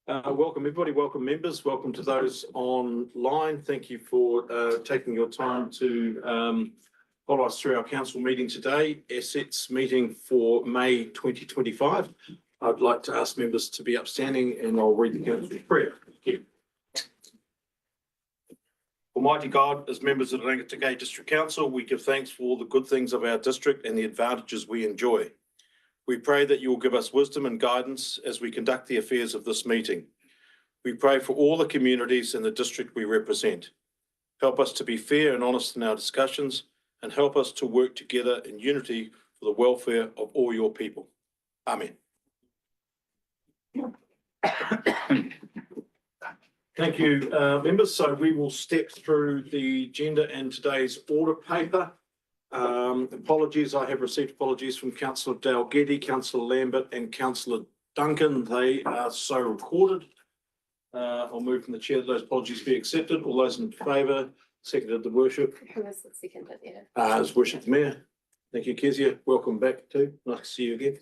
Welcome everybody, welcome members, welcome to those online. Thank you for taking your time to follow us through our council meeting today, assets meeting for May 2025. I'd like to ask members to be upstanding and I'll read the council prayer. Thank you. Almighty God, as members of the Rangitikei District Council, we give thanks for all the good things of our district and the advantages we enjoy. We pray that you will give us wisdom and guidance as we conduct the affairs of this meeting. We pray for all the communities in the district we represent. Help us to be fair and honest in our discussions and help us to work together in unity for the welfare of all your people. Amen. Thank you, members. So we will step through the agenda and today's order paper. Apologies, I have received apologies from Councillor Dale Getty, Councillor Lambert and Councillor Duncan. They are so recorded. I'll move from the chair that those apologies be accepted. All those in favour, seconded the worship. Who was the seconded, yeah? As worship the Mayor. Thank you, Kezia. Welcome back too. Nice to see you again.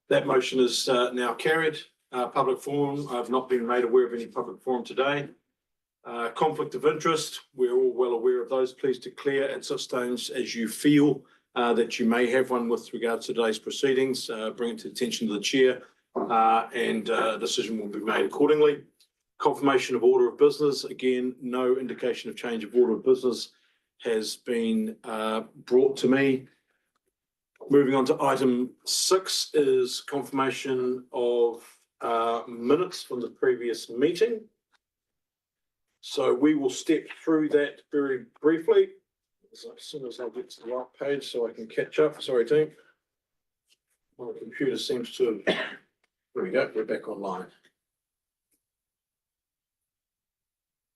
That motion is now carried. Public forum, I've not been made aware of any public forum today. Conflict of interest, we're all well aware of those. Please declare at such times as you feel that you may have one with regards to today's proceedings. Bring it to the attention of the chair and a decision will be made accordingly. Confirmation of order of business. Again, no indication of change of order of business has been brought to me. Moving on to item 6 is confirmation of minutes from the previous meeting. So we will step through that very briefly as soon as I get to the right page so I can catch up. Sorry, team. My computer seems to have... There we go, we're back online.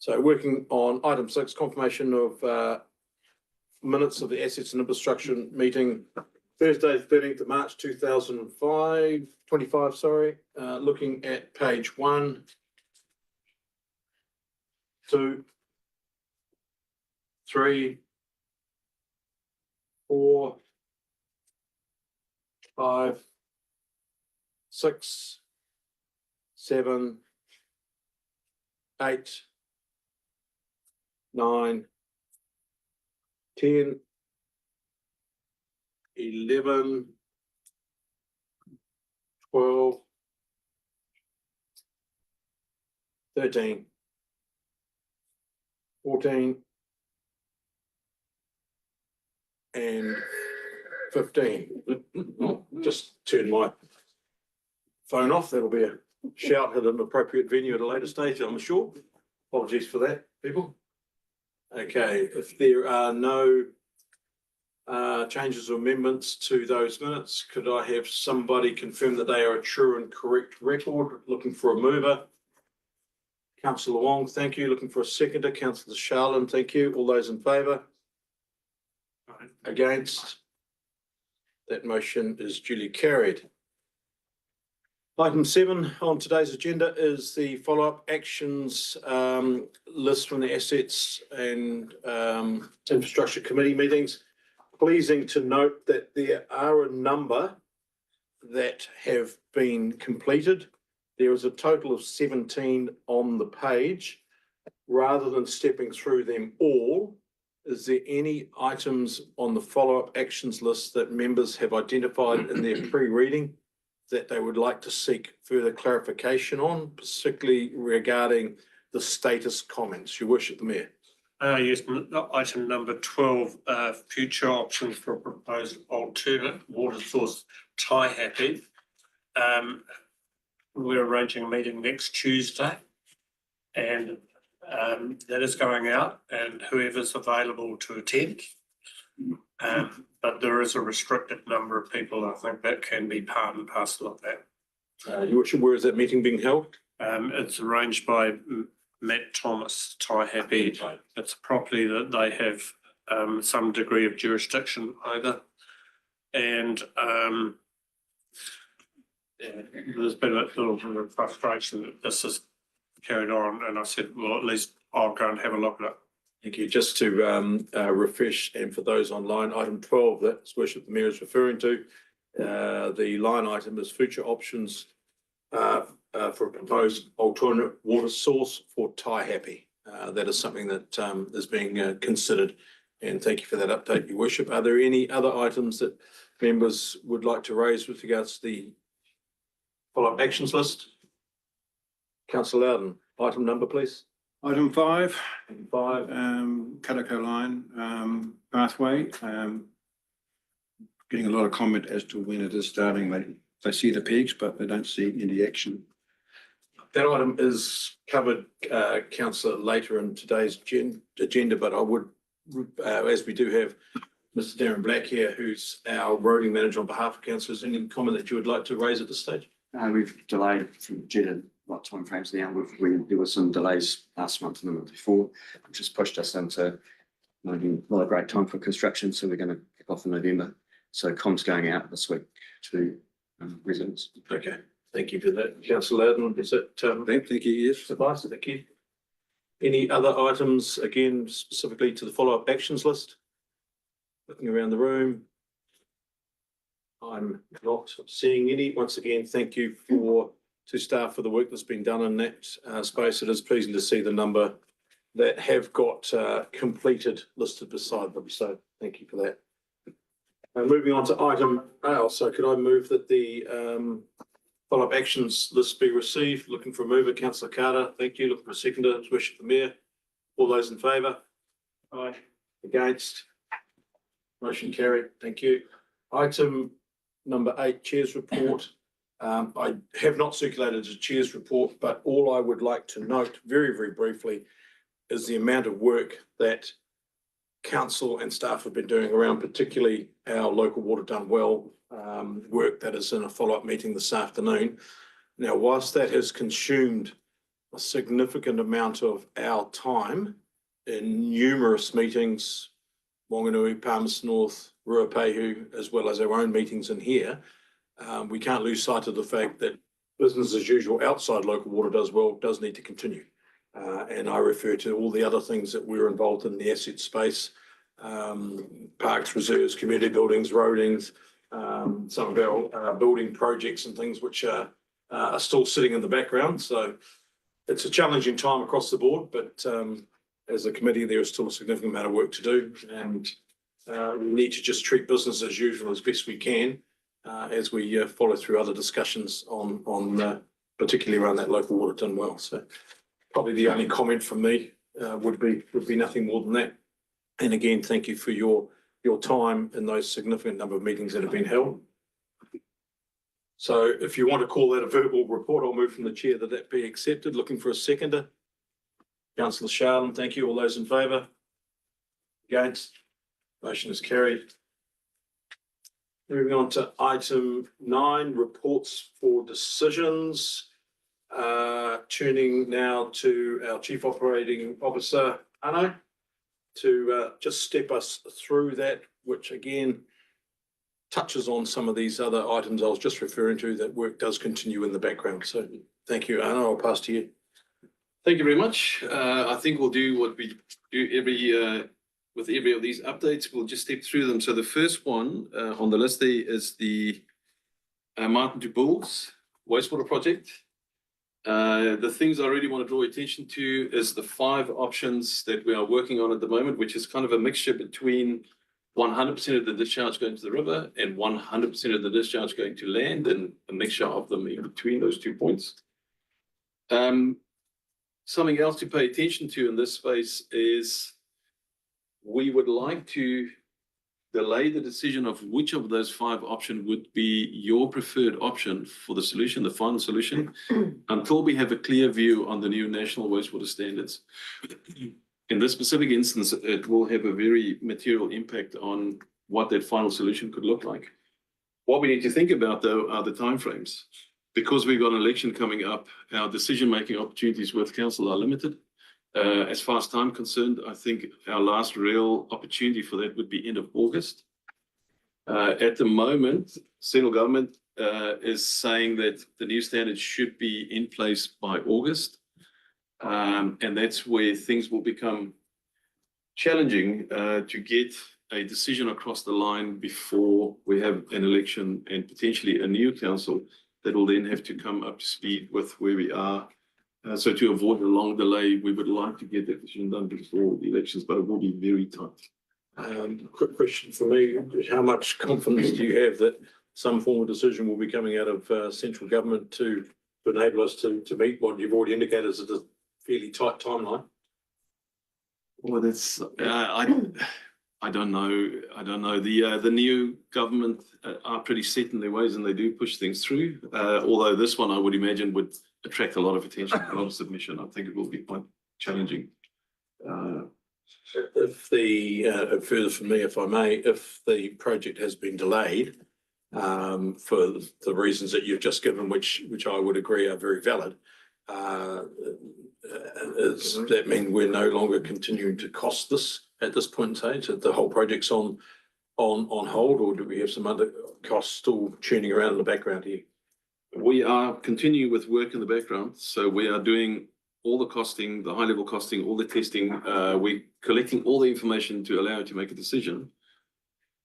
So working on item 6, confirmation of minutes of the Assets and Infrastructure meeting Thursday, 13th of March 2025, sorry. Looking at page 1, 2, 3, 4, 5, 6, 7, 8, 9, 10, 11, 12, 13, 14, and 15. I'll just turn my phone off. That'll be a shout at an appropriate venue at a later stage, I'm sure. Apologies for that, people. Okay, if there are no changes or amendments to those minutes, could I have somebody confirm that they are a true and correct record? Looking for a mover. Councillor Wong, thank you. Looking for a seconder. Councillor Sharlin, thank you. All those in favour? Against? That motion is duly carried. Item 7 on today's agenda is the follow-up actions list from the Assets and Infrastructure Committee meetings. Pleasing to note that there are a number that have been completed. There is a total of 17 on the page. Rather than stepping through them all, is there any items on the follow-up actions list that members have identified in their pre-reading that they would like to seek further clarification on, particularly regarding the status comments? Your Worship, the Mayor. Yes, item number 12, future options for a proposed alternate water source, Taihape. We're arranging a meeting next Tuesday and that is going out and whoever's available to attend. But there is a restricted number of people, I think, that can be part and parcel of that. Your Worship, where is that meeting being held? It's arranged by Matt Thomas, Taihape. It's a property that they have some degree of jurisdiction over. And there's been a little bit of frustration that this is carried on. And I said, well, at least I'll go and have a look at it. Thank you. Just to refresh, and for those online, item 12 that His Worship the Mayor is referring to The line item is future options for a proposed alternate water source for Taihape. That is something that is being considered. And thank you for that update, Your Worship. Are there any other items that members would like to raise with regards to the follow-up actions list? Councillor Loudon, item number, please. Item 5, Item 5. Kadako line pathway. Getting a lot of comment as to when it is starting. They see the peaks, but they don't see any action. That item is covered, councillor, later in today's agenda, but I would, as we do have Mr. Darren Black here, who's our roading manager on behalf of council, is there any comment that you would like to raise at this stage? We've delayed due to what timeframes now. There were some delays last month and the month before, which has pushed us into not a great time for construction. So we're going to kick off in November. So comms going out this week to residents. Okay, thank you for that. Councillor Loudon, is it? Thank you, yes. Suffice? Thank you. Any other items, again, specifically to the follow-up actions list? Looking around the room. I'm not seeing any. Once again, thank you to staff for the work that's been done in that space. It is pleasing to see the number that have got completed listed beside them. So thank you for that. Moving on to item L. So could I move that the follow-up actions list be received? Looking for a mover, councillor Carter. Thank you. Looking for a seconder, His Worship the Mayor. All those in favour? Aye. Against? Motion carried. Thank you. Item number 8, Chair's report. I have not circulated a Chair's report, but all I would like to note very, very briefly is the amount of work that council and staff have been doing around particularly our local water done well work that is in a follow-up meeting this afternoon. Now, whilst that has consumed a significant amount of our time in numerous meetings, Wanganui, Palmerston North, Ruapehu, as well as our own meetings in here, we can't lose sight of the fact that business as usual outside local water does need to continue. And I refer to all the other things that we're involved in the asset space, parks, reserves, community buildings, roadings, some of our building projects and things which are still sitting in the background. So it's a challenging time across the board, but as a committee, there is still a significant amount of work to do, and we need to just treat business as usual as best we can as we follow through other discussions on particularly around that local water done well. So probably the only comment from me would be nothing more than that. And again, thank you for your time in those significant number of meetings that have been held. So if you want to call that a verbal report, I'll move from the chair that be accepted. Looking for a seconder. Councillor Sharlin, thank you. All those in favour? Against? Motion is carried. Moving on to item 9, reports for decisions. Turning now to our Chief Operating Officer, Anno, to just step us through that, which again touches on some of these other items I was just referring to. That work does continue in the background. So thank you, Anno. I'll pass to you. Thank you very much. I think we'll do what we do with every of these updates. We'll just step through them. So the first one on the list there is the Martin to Bulls wastewater project. The things I really want to draw attention to is the 5 options that we are working on at the moment, which is kind of a mixture between 100% of the discharge going to the river and 100% of the discharge going to land, and a mixture of them in between those 2 points. Something else to pay attention to in this space is we would like to delay the decision of which of those 5 options would be your preferred option for the solution, the final solution, until we have a clear view on the new national wastewater standards. In this specific instance, it will have a very material impact on what that final solution could look like. What we need to think about, though, are the timeframes. Because we've got an election coming up, our decision-making opportunities with council are limited. As far as time concerned, I think our last real opportunity for that would be end of August. At the moment, central government is saying that the new standards should be in place by August. And that's where things will become challenging to get a decision across the line before we have an election and potentially a new council that will then have to come up to speed with where we are. So to avoid a long delay, we would like to get that decision done before the elections, but it will be very tight. Quick question for me, how much confidence do you have that some form of decision will be coming out of central government to enable us to meet what you've already indicated as a fairly tight timeline? Well, that's, I don't know. I don't know. The new government are pretty set in their ways and they do push things through. Although this one, I would imagine, would attract a lot of attention, a lot of submission. I think it will be quite challenging. If further for me, if I may, if the project has been delayed for the reasons that you've just given, which I would agree are very valid, does that mean we're no longer continuing to cost this at this point in stage? That the whole project's on hold, or do we have some other costs still churning around in the background here? We are continuing with work in the background. So we are doing all the costing, the high level costing, all the testing. We're collecting all the information to allow you to make a decision.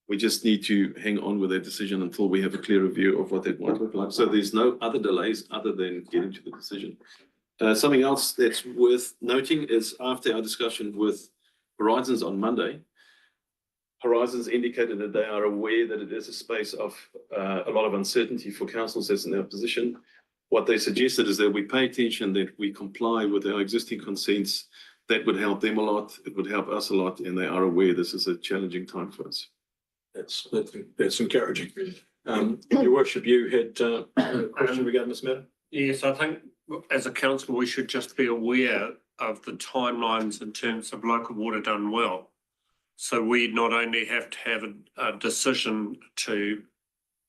We just need to hang on with that decision until we have a clearer view of what that might look like. So there's no other delays other than getting to the decision. Something else that's worth noting is after our discussion with Horizons on Monday, Horizons indicated that they are aware that it is a space of a lot of uncertainty for councils that's in their position. What they suggested is that we pay attention, that we comply with our existing consents. That would help them a lot. It would help us a lot, and they are aware this is a challenging time for us. That's encouraging. Your Worship, you had a question regarding this matter? Yes, I think as a council, we should just be aware of the timelines in terms of local water done well. So we not only have to have a decision to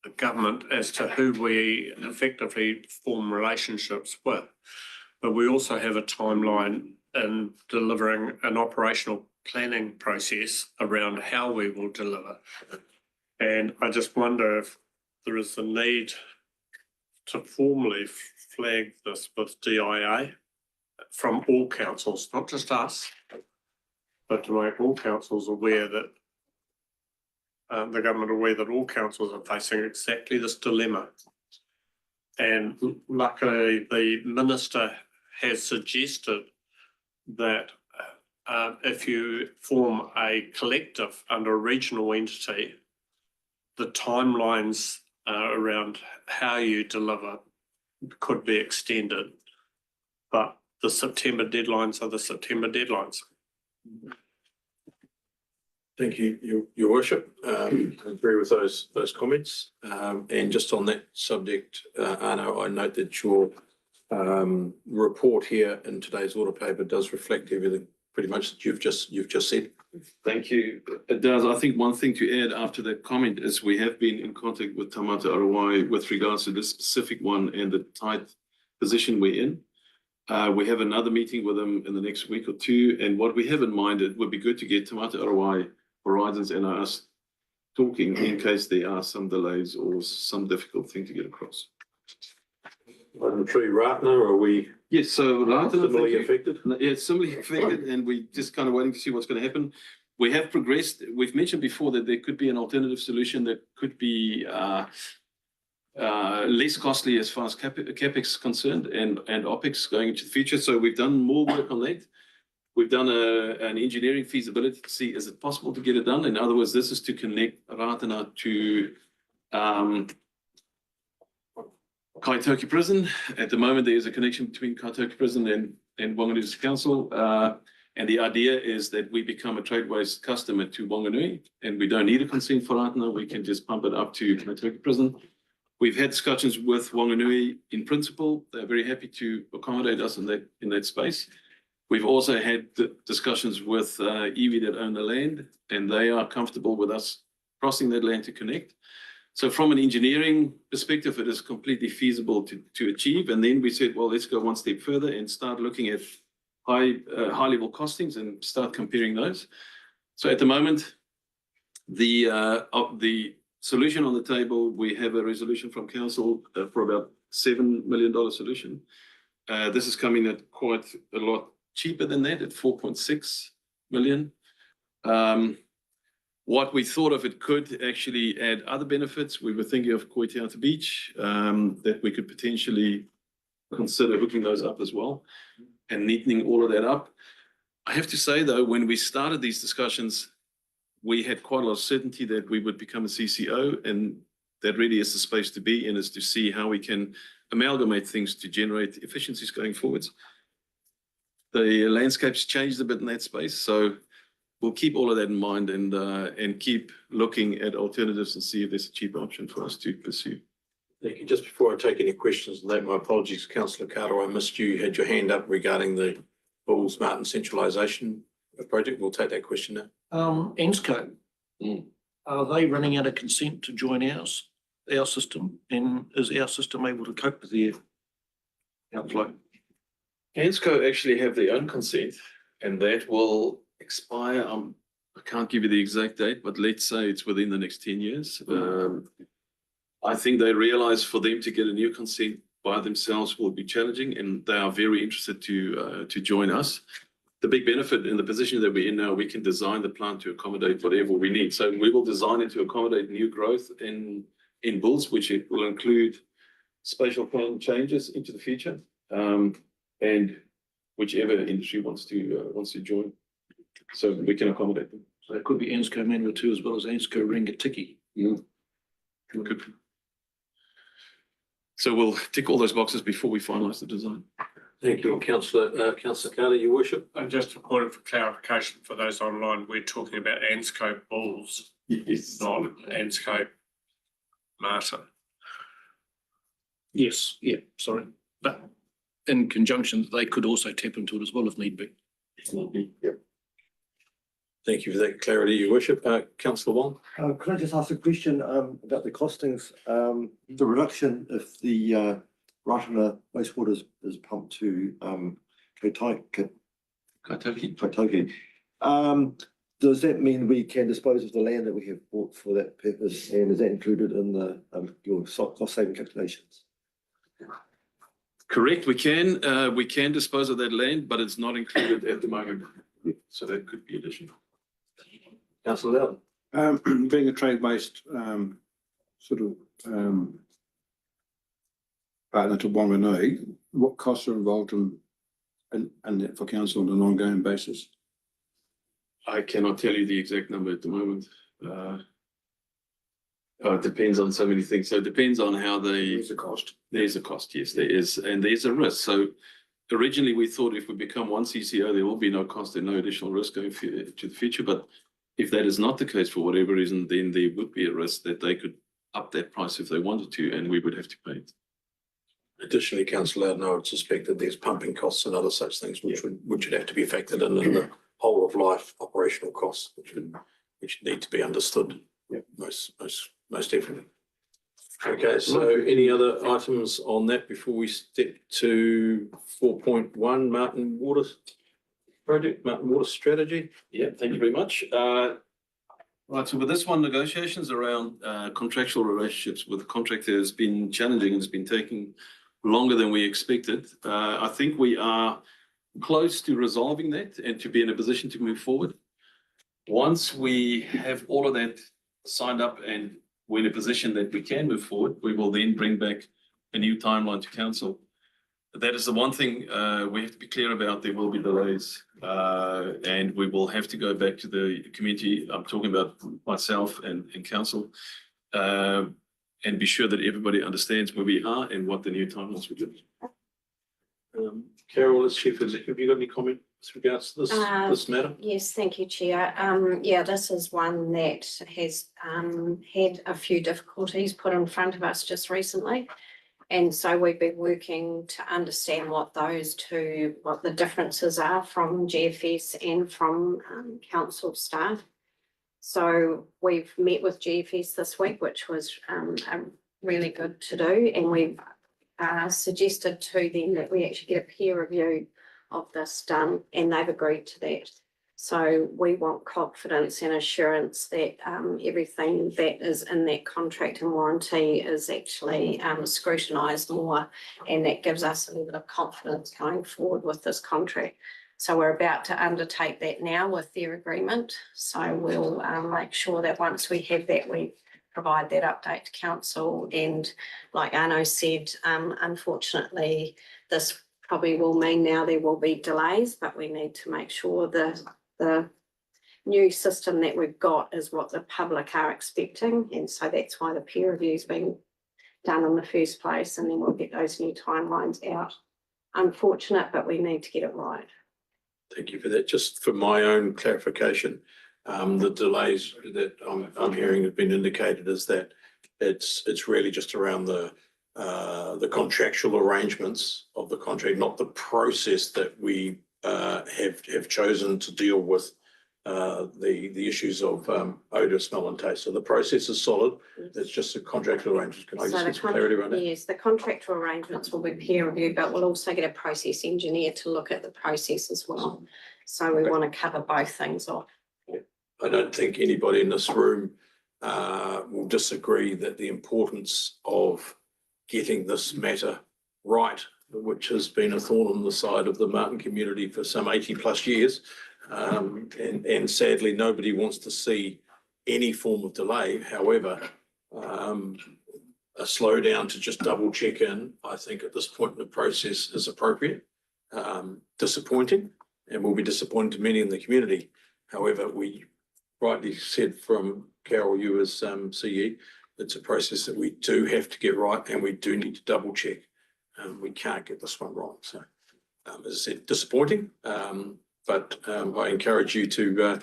the government as to who we effectively form relationships with, but we also have a timeline in delivering an operational planning process around how we will deliver. And I just wonder if there is a need to formally flag this with DIA from all councils, not just us, but to make all councils aware that the government aware that all councils are facing exactly this dilemma. And luckily, the minister has suggested that if you form a collective under a regional entity, the timelines around how you deliver could be extended. But the September deadlines are the September deadlines. Thank you, Your Worship. I agree with those comments. And just on that subject, Arno, I note that your report here in today's order paper does reflect everything pretty much that you've just said. Thank you. It does. I think one thing to add after that comment is we have been in contact with Taumata Arowai with regards to this specific one and the tight position we're in. We have another meeting with them in the next week or two. And what we have in mind, it would be good to get Taumata Arowai, Horizons and us talking in case there are some delays or some difficult thing to get across. On Tree Ratna, are we Yes, so Ratana, similarly affected? yeah, similarly affected, and we just kind of waiting to see what's going to happen. We have progressed. We've mentioned before that there could be an alternative solution that could be less costly as far as capex is concerned and opex going into the future. So we've done more work on that. We've done an engineering feasibility to see is it possible to get it done. In other words, this is to connect Ratana to Kaitoke Prison. At the moment, there is a connection between Kaitoke Prison and Wanganui Council. And the idea is that we become a Tradeways customer to Wanganui, and we don't need a consent for Ratana. We can just pump it up to Kaitoke Prison. We've had discussions with Wanganui in principle. They're very happy to accommodate us in that space. We've also had discussions with iwi that own the land, and they are comfortable with us crossing that land to connect. So from an engineering perspective, it is completely feasible to achieve. And then we said, well, let's go one step further and start looking at high level costings and start comparing those. So at the moment, the solution on the table, we have a resolution from council for about $7 million solution. This is coming at quite a lot cheaper than that, at 4.6 million. What we thought of, it could actually add other benefits. We were thinking of Koitiata Beach, that we could potentially consider hooking those up as well and neatening all of that up. I have to say though, when we started these discussions, we had quite a lot of certainty that we would become a CCO, and that really is the space to be in, is to see how we can amalgamate things to generate efficiencies going forwards. The landscape's changed a bit in that space, so we'll keep all of that in mind and keep looking at alternatives and see if there's a cheaper option for us to pursue. Thank you. Just before I take any questions on that, my apologies, councillor Carter, I missed you. You had your hand up regarding the Bulls Martin centralisation project. We'll take that question now. Ensco, are they running out of consent to join our system? And is our system able to cope with their outflow? Ansco actually have their own consent, and that will expire. I can't give you the exact date, but let's say it's within the next 10 years. I think they realize for them to get a new consent by themselves will be challenging, and they are very interested to join us. The big benefit in the position that we're in now, we can design the plant to accommodate whatever we need. So we will design it to accommodate new growth in Bulls, which it will include spatial plan changes into the future, and whichever industry wants to join. So we can accommodate them. So it could be Ensco Manawatu as well as Ensco Ringatiki. Good. So we'll tick all those boxes before we finalise the design. Thank you, councillor Carter, your worship. And just a point of clarification for those online, we're talking about Anscope Bulls, Yes. not Anscope Martin. Yes, yeah, sorry. But in conjunction, they could also tap into it as well if need be. Yep. Thank you for that clarity, your worship. Councillor Wong. Could I just ask a question about the costings? The reduction if the Ratana wastewater is pumped to Kaitoki. Does that mean we can dispose of the land that we have bought for that purpose, and is that included in the your cost saving calculations? Correct, we can dispose of that land, but it's not included at the moment. So that could be additional. Councillor Loudon. Being a trade-based sort of partner to Wanganui, what costs are involved in that for council on an ongoing basis? I cannot tell you the exact number at the moment. It depends on so many things. So it depends on how they. There's a cost. There's a cost, yes, there is, and there's a risk. So originally we thought if we become one CCO, there will be no cost and no additional risk going to the future. But if that is not the case for whatever reason, then there would be a risk that they could up that price if they wanted to, and we would have to pay it. Additionally, councillor Loudon, I would suspect that there's pumping costs and other such things which would have to be factored in the whole of life operational costs, which need to be understood. Yeah. Most definitely. Okay, so any other items on that before we step to 4.1 Martin Water project, Martin Water strategy? Yeah, thank you very much. Right, so with this one, negotiations around contractual relationships with the contractor has been challenging and has been taking longer than we expected. I think we are close to resolving that and to be in a position to move forward. Once we have all of that signed up and we're in a position that we can move forward, we will then bring back a new timeline to council. That is the one thing we have to be clear about. There will be delays and we will have to go back to the community. I'm talking about myself and council and be sure that everybody understands where we are and what the new timelines will be. Carol, as Chief Executive, have you got any comment with regards to this matter? Yes, thank you, Chair. Yeah, this is one that has had a few difficulties put in front of us just recently. And so we've been working to understand what the differences are from GFS and from council staff. So we've met with GFS this week, which was really good to do, and we've suggested to them that we actually get a peer review of this done, and they've agreed to that. So we want confidence and assurance that everything that is in that contract and warranty is actually scrutinised more, and that gives us a little bit of confidence going forward with this contract. So we're about to undertake that now with their agreement. So we'll make sure that once we have that, we provide that update to council. And like Arno said, unfortunately, this probably will mean now there will be delays, but we need to make sure the new system that we've got is what the public are expecting. And so that's why the peer review is being done in the first place, and then we'll get those new timelines out. Unfortunate, but we need to get it right. Thank you for that. Just for my own clarification, the delays that I'm hearing have been indicated is that it's really just around the contractual arrangements of the contract, not the process that we have chosen to deal with the issues of odour, smell and taste. So the process is solid. It's just the contractual arrangements. Can I just get some clarity around that? Yes, the contractual arrangements will be peer reviewed, but we'll also get a process engineer to look at the process as well. So we want to cover both things off. I don't think anybody in this room will disagree that the importance of getting this matter right, which has been a thorn on the side of the Martin community for some 80 plus years. And sadly, nobody wants to see any form of delay. However, a slowdown to just double check in, I think at this point in the process is appropriate. Disappointing, and will be disappointing to many in the community. However, we rightly said from Carol, you as CE, it's a process that we do have to get right, and we do need to double check. We can't get this one wrong. So, as I said, disappointing. But I encourage you to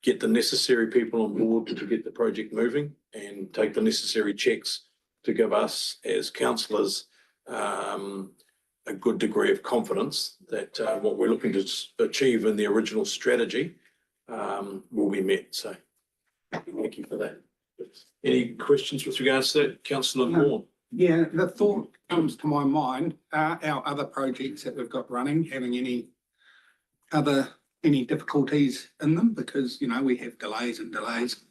get the necessary people on board to get the project moving and take the necessary checks to give us as councillors a good degree of confidence that what we're looking to achieve in the original strategy will be met. So thank you for that. Any questions with regards to that, Councillor Moore? Yeah, the thought comes to my mind, are our other projects that we've got running having any difficulties in them? Because, you know, we have delays and delays.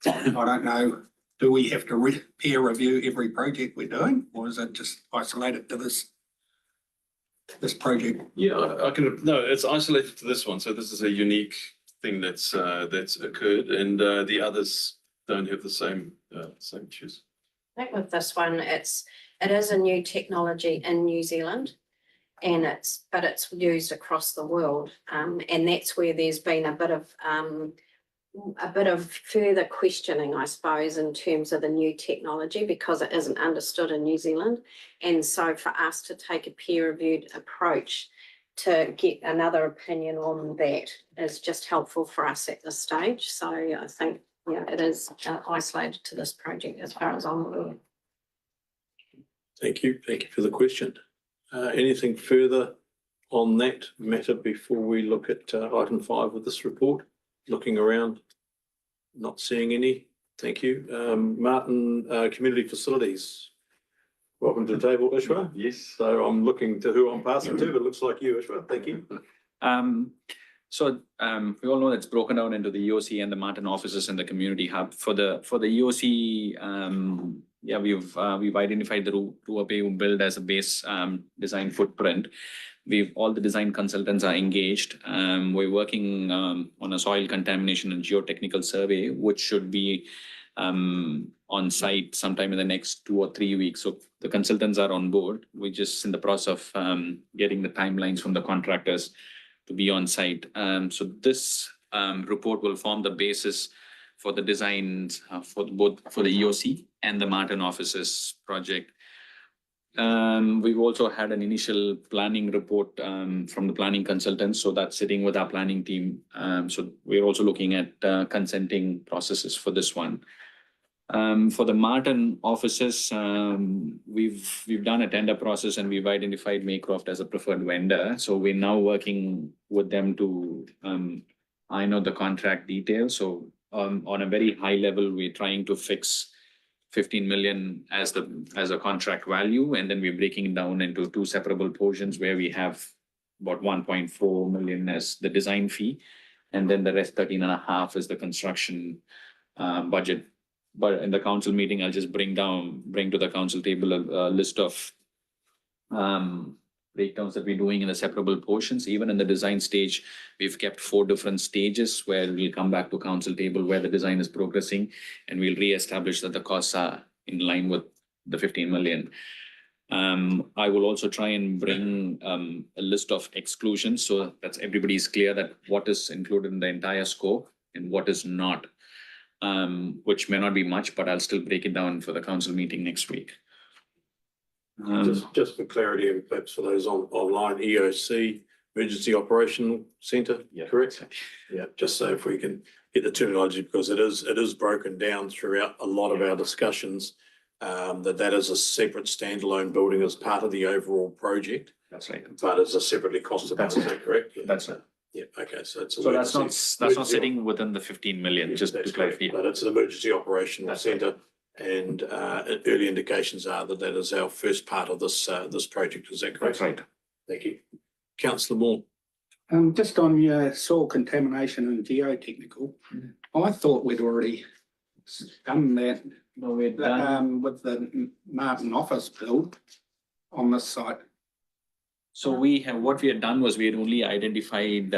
I don't know, do we have to peer review every project we're doing, or is it just isolated to this project? Yeah, no, it's isolated to this one. So this is a unique thing that's occurred, and the others don't have the same issues. I think with this one, it is a new technology in New Zealand, and it's used across the world, and that's where there's been a bit of further questioning, I suppose, in terms of the new technology, because it isn't understood in New Zealand. And so for us to take a peer-reviewed approach to get another opinion on that is just helpful for us at this stage. So I think, yeah, it is isolated to this project as far as I'm aware. Thank you. Thank you for the question. Anything further on that matter before we look at item 5 of this report? Looking around, not seeing any. Thank you. Martin, Community Facilities. Welcome to the table, Ishwa. Yes. So I'm looking to who I'm passing to, but it looks like you, Ishwa. Thank you. We all know it's broken down into the EOC and the Martin offices and the community hub. For the EOC, we've identified the Ruapehu build as a base design footprint. All the design consultants are engaged. We're working on a soil contamination and geotechnical survey, which should be on site sometime in the next 2 or 3 weeks. So the consultants are on board. We're just in the process of getting the timelines from the contractors to be on site. So this report will form the basis for the designs for the EOC and the Martin offices project. We've also had an initial planning report from the planning consultants, so that's sitting with our planning team. So we're also looking at consenting processes for this one. For the Martin offices, we've done a tender process and we've identified Maycroft as a preferred vendor. So we're now working with them to iron out the contract details. So on a very high level, we're trying to fix 15 million as a contract value, and then we're breaking it down into 2 separable portions where we have about 1.4 million as the design fee, and then the rest 13.5 is the construction budget. But in the council meeting, I'll just bring to the council table a list of breakdowns that we're doing in the separable portions. Even in the design stage, we've kept 4 different stages where we'll come back to council table where the design is progressing, and we'll reestablish that the costs are in line with the 15 million. I will also try and bring a list of exclusions so that everybody's clear that what is included in the entire scope and what is not, which may not be much, but I'll still break it down for the council meeting next week. Just for clarity and perhaps for those online, EOC, Emergency Operation Centre, correct? Yeah, just so if we can get the terminology, because it is broken down throughout a lot of our discussions, that is a separate standalone building as part of the overall project, That's right. but is a separately costed. That's Is that correct? Yeah. That's it. Yeah, okay, so it's. So that's not sitting within the 15 million, just to That's correct, clarify. but it's an emergency operational That's centre. And early indications are that is our first part of this project. Is that correct? That's right. Thank you. Councillor Moore. Just on your soil contamination and geotechnical, I thought we'd already done that, No, we're done. with the Martin office build on this site. So what we had done was we had only identified,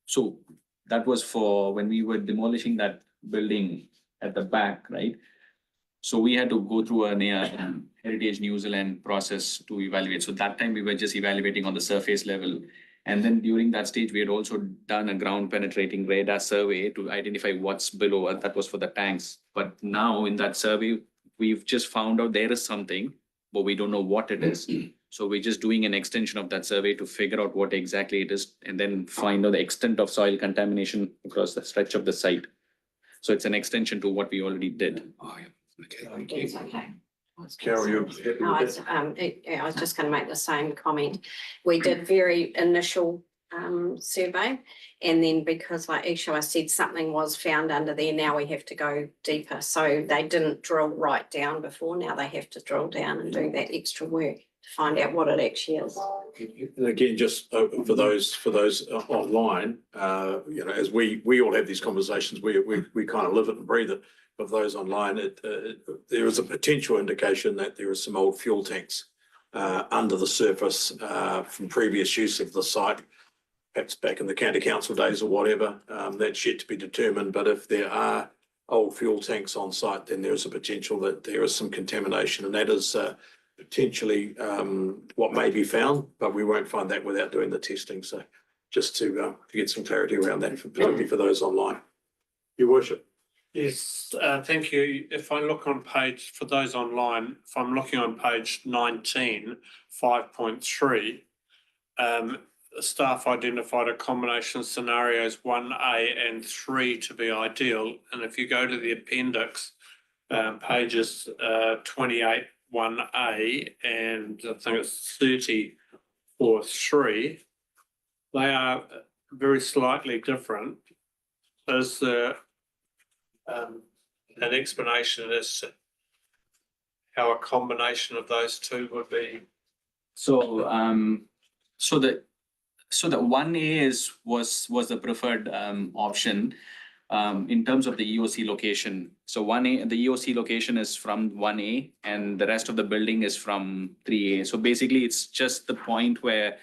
so that was for when we were demolishing that building at the back, right? So we had to go through an Heritage New Zealand process to evaluate. So that time we were just evaluating on the surface level. And then during that stage, we had also done a ground penetrating radar survey to identify what's below, and that was for the tanks. But now in that survey, we've just found out there is something, but we don't know what it is. So we're just doing an extension of that survey to figure out what exactly it is and then find out the extent of soil contamination across the stretch of the site. So it's an extension to what we already did. Oh, yeah. Okay, thank It's you. okay. Carol, you're happy No, with it's, that? I was just gonna make the same comment. We did very initial survey. And then because like Ishua said, something was found under there, now we have to go deeper. So they didn't drill right down before, now they have to drill down and do that extra work to find out what it actually is. And again, just for those online, as we all have these conversations, we kind of live it and breathe it. Of those online, there is a potential indication that there are some old fuel tanks under the surface from previous use of the site, perhaps back in the county council days or whatever. That's yet to be determined. But if there are old fuel tanks on site, then there is a potential that there is some contamination, and that is potentially what may be found. But we won't find that without doing the testing. So just to get some clarity around that, particularly for those online. Your worship. Yes, thank you. If I look on page, for those online, if I'm looking on page 19, 5.3, staff identified a combination of scenarios 1A and 3 to be ideal. And if you go to the appendix, pages 28, 1A, and I think it's 30 or 3, they are very slightly different. Is there an explanation as to how a combination of those two would be? So the 1A was the preferred option in terms of the EOC location. So 1A, the EOC location is from 1A and the rest of the building is from 3A. So basically it's just the point where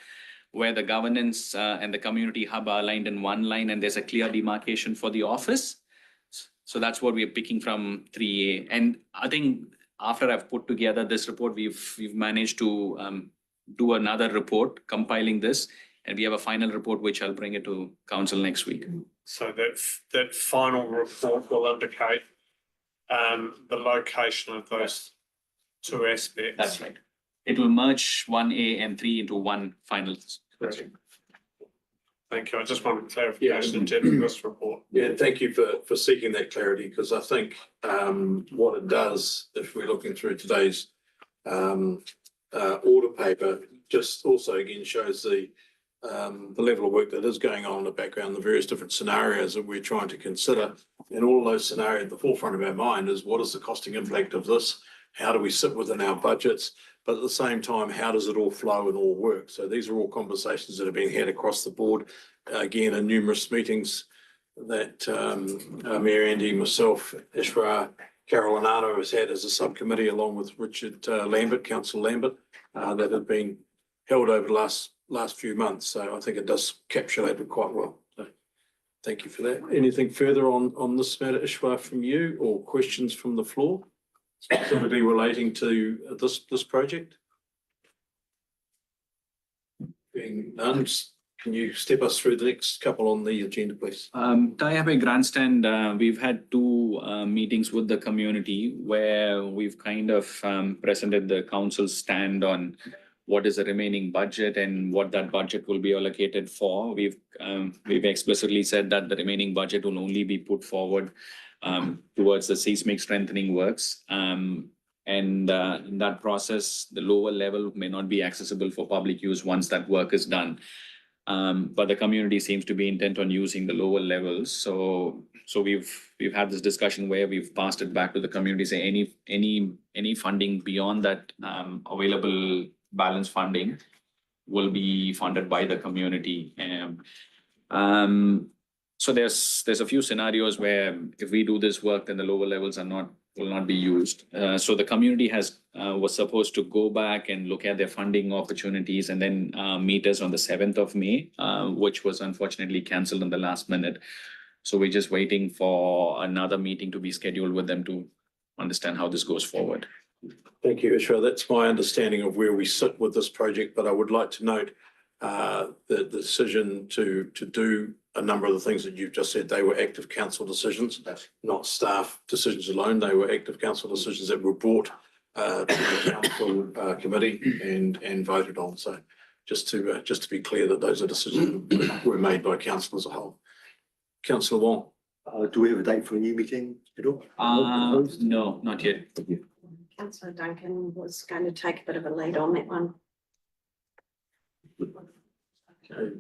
the governance and the community hub are aligned in one line and there's a clear demarcation for the office. So that's what we're picking from 3A. And I think after I've put together this report, we've managed to do another report compiling this, and we have a final report which I'll bring it to council next week. So that final report will indicate the location of those two aspects. That's right. It will merge 1A and 3 into one final. Thank you. I just wanted clarification in terms of this report. Yeah, thank you for seeking that clarity, because I think what it does, if we're looking through today's order paper, just also again shows the level of work that is going on in the background, the various different scenarios that we're trying to consider. And all those scenarios at the forefront of our mind is what is the costing impact of this? How do we sit within our budgets? But at the same time, how does it all flow and all work? So these are all conversations that are being had across the board, again, in numerous meetings that Mayor Andy, myself, Ishra, Carol and Arno has had as a subcommittee, along with Richard Lambert, Councillor Lambert, that have been held over the last few months. So I think it does capsulate it quite well. So thank you for that. Anything further on this matter, Ishwar, from you, or questions from the floor, specifically relating to this project? Being none, can you step us through the next couple on the agenda, please? Taihape Grandstand, we've had two meetings with the community where we've kind of presented the council's stand on what is the remaining budget and what that budget will be allocated for. We've explicitly said that the remaining budget will only be put forward towards the seismic strengthening works. And in that process, the lower level may not be accessible for public use once that work is done. But the community seems to be intent on using the lower levels. So we've had this discussion where we've passed it back to the community, say any funding beyond that available balance funding will be funded by the community. So there's a few scenarios where if we do this work, then the lower levels will not be used. So the community was supposed to go back and look at their funding opportunities and then meet us on the 7th of May, which was unfortunately cancelled in the last minute. So we're just waiting for another meeting to be scheduled with them to understand how this goes forward. Thank you, Ishwar. That's my understanding of where we sit with this project, but I would like to note the decision to do a number of the things that you've just said. They were active council decisions, not staff decisions alone. They were active council decisions that were brought to the council committee and voted on. So just to be clear that those are decisions that were made by council as a whole. Councillor Wong. Do we have a date for a new meeting at all? No, not yet. Councillor Duncan was going to take a bit of a lead on that one. Okay,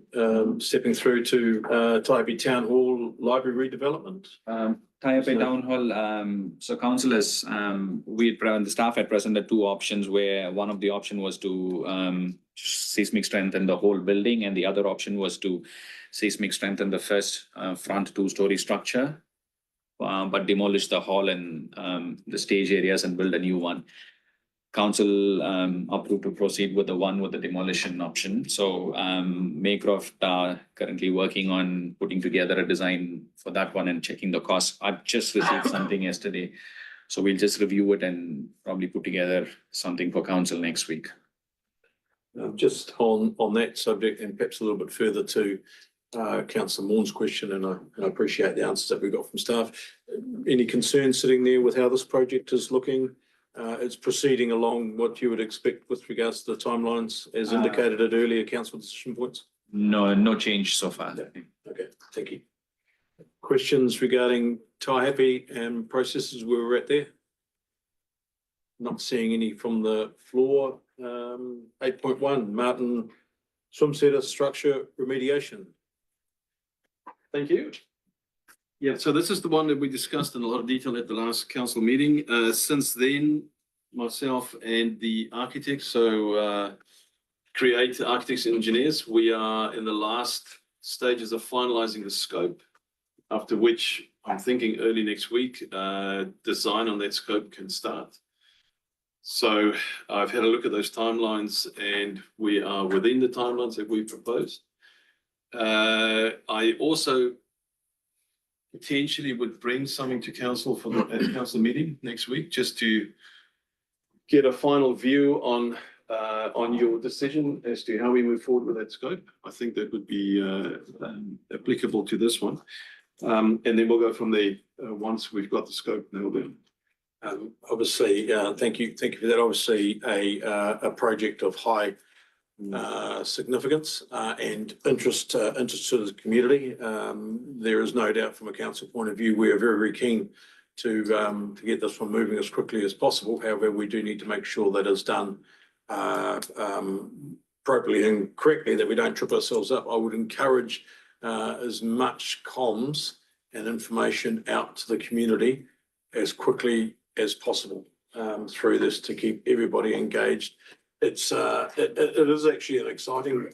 stepping through to Taihape Town Hall Library redevelopment. Taihape Town Hall, so council has, the staff had presented two options where one of the option was to seismic strengthen the whole building, and the other option was to seismic strengthen the first front two-story structure, but demolish the hall and the stage areas and build a new one. Council approved to proceed with the one with the demolition option. So Maycroft are currently working on putting together a design for that one and checking the costs. I've just received something yesterday, so we'll just review it and probably put together something for council next week. Just on that subject, and perhaps a little bit further to Councillor Maughan's question, and I appreciate the answers that we got from staff. Any concerns sitting there with how this project is looking? It's proceeding along what you would expect with regards to the timelines as indicated at earlier council decision points? No change so far. Okay, thank you. Questions regarding Taihape and processes where we're at there? Not seeing any from the floor. 8.1, Martin swim setter structure remediation. Thank you. Yeah, so this is the one that we discussed in a lot of detail at the last council meeting. Since then, myself and the architects, Create Architects and Engineers, we are in the last stages of finalizing the scope, after which I'm thinking early next week, design on that scope can start. So I've had a look at those timelines and we are within the timelines that we proposed. I also potentially would bring something to council for the council meeting next week, just to get a final view on your decision as to how we move forward with that scope. I think that would be applicable to this one. And then we'll go from there once we've got the scope nailed in. Obviously, thank you for that. Obviously, a project of high significance and interest to the community. There is no doubt from a council point of view, we are very, very keen to get this one moving as quickly as possible. However, we do need to make sure that it's done appropriately and correctly, that we don't trip ourselves up. I would encourage as much comms and information out to the community as quickly as possible through this to keep everybody engaged. It is actually an exciting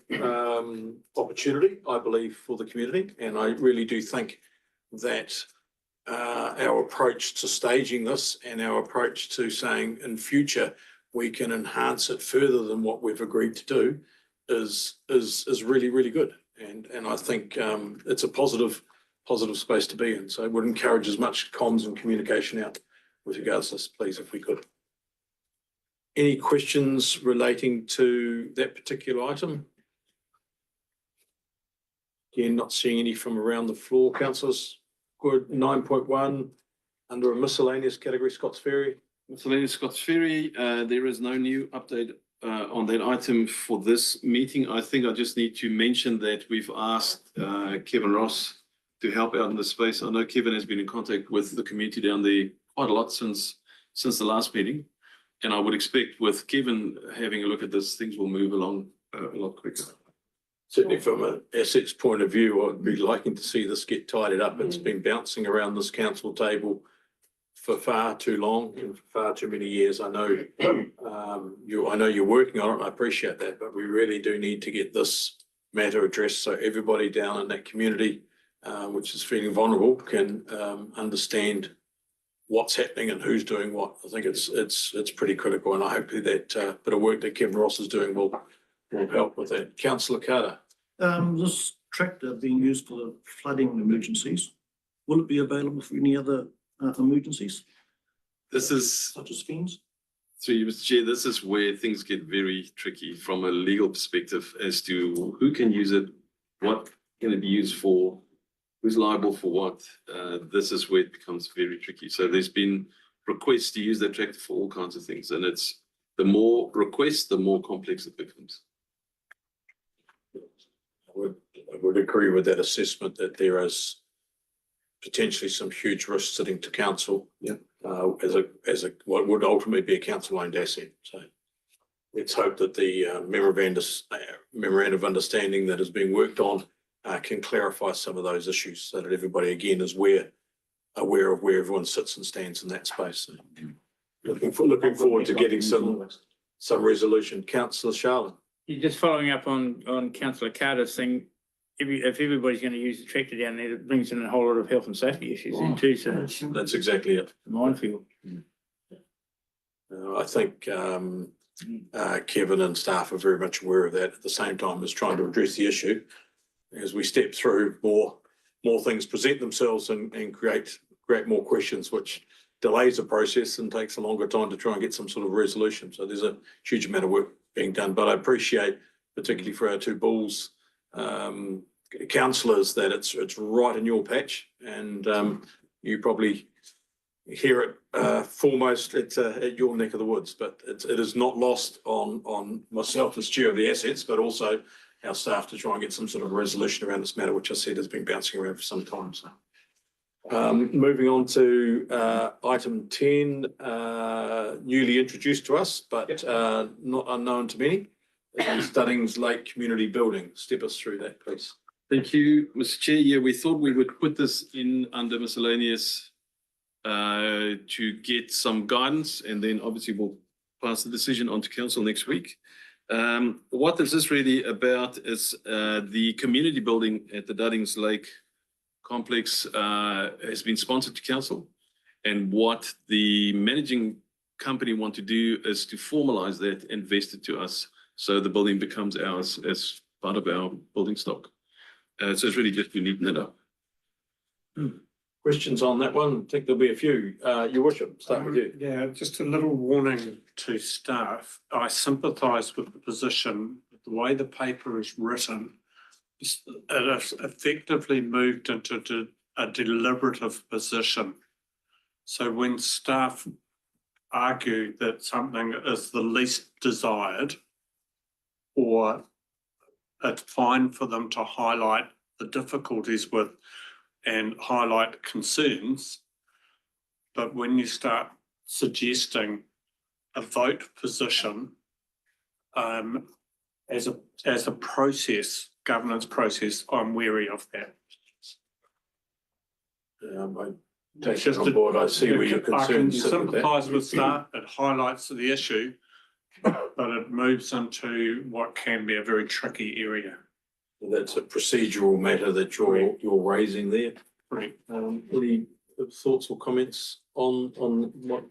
opportunity, I believe, for the community, and I really do think that our approach to staging this and our approach to saying in future we can enhance it further than what we've agreed to do is really, really good. And I think it's a positive space to be in. So I would encourage as much comms and communication out with regards to this, please, if we could. Any questions relating to that particular item? Again, not seeing any from around the floor. Councillors, good. 9.1 under a miscellaneous category, Scott's Ferry. Miscellaneous Scott's Ferry, there is no new update on that item for this meeting. I think I just need to mention that we've asked Kevin Ross to help out in this space. I know Kevin has been in contact with the community down there quite a lot since the last meeting. And I would expect with Kevin having a look at this, things will move along a lot quicker. Certainly from an assets point of view, I'd be liking to see this get tidied up. It's been bouncing around this council table for far too long and for far too many years. I know you're working on it, and I appreciate that, but we really do need to get this matter addressed so everybody down in that community, which is feeling vulnerable, can understand what's happening and who's doing what. I think it's pretty critical, and I hope that bit of work that Kevin Ross is doing will help with that. Councillor Carter. This tractor being used for flooding emergencies, will it be available for any other emergencies, This is, such as FEMS? through you, Mr. Chair, this is where things get very tricky from a legal perspective as to who can use it, what can it be used for, who's liable for what. This is where it becomes very tricky. So there's been requests to use that tractor for all kinds of things, and it's the more requests, the more complex it becomes. I would agree with that assessment that there is potentially some huge risks sitting to council. Yeah. As a what would ultimately be a council-owned asset. So let's hope that the memorandum of understanding that is being worked on can clarify some of those issues so that everybody again is aware of where everyone sits and stands in that space. Looking forward to getting some resolution. Councillor Charlene. Just following up on councillor Carter's thing, if everybody's going to use the tractor down there, it brings in a whole lot of health and safety issues in too, so it's a That's exactly it. minefield. I think Kevin and staff are very much aware of that at the same time as trying to address the issue. As we step through, more things present themselves and create more questions, which delays the process and takes a longer time to try and get some sort of resolution. So there's a huge amount of work being done, but I appreciate, particularly for our two Bulls councillors, that it's right in your patch, and you probably hear it foremost at your neck of the woods. But it is not lost on myself as chair of the assets, but also our staff to try and get some sort of resolution around this matter, which I said has been bouncing around for some time. So moving on to item 10, newly introduced to us, but not unknown to many. Studdings Lake Community Building. Step us through that, please. Thank you, Mr. Chair. Yeah, we thought we would put this in under miscellaneous to get some guidance, and then obviously we'll pass the decision on to council next week. What this is really about is the community building at the Duddings Lake complex has been sponsored to council, and what the managing company want to do is to formalize that and vest it to us, so the building becomes ours as part of our building stock. So it's really just to neaten it up. Questions on that one? I think there'll be a few. Your worship, start with you. Yeah, just a little warning to staff. I sympathise with the position, the way the paper is written. It has effectively moved into a deliberative position. So when staff argue that something is the least desired, or it's fine for them to highlight the difficulties with and highlight concerns, but when you start suggesting a vote position as a process, governance process, I'm wary of that. I take it on board. I see where your I can concerns sit with that. sympathise with staff. It highlights the issue, but it moves into what can be a very tricky area. That's a procedural matter that you're raising there. Right. Any thoughts or comments on what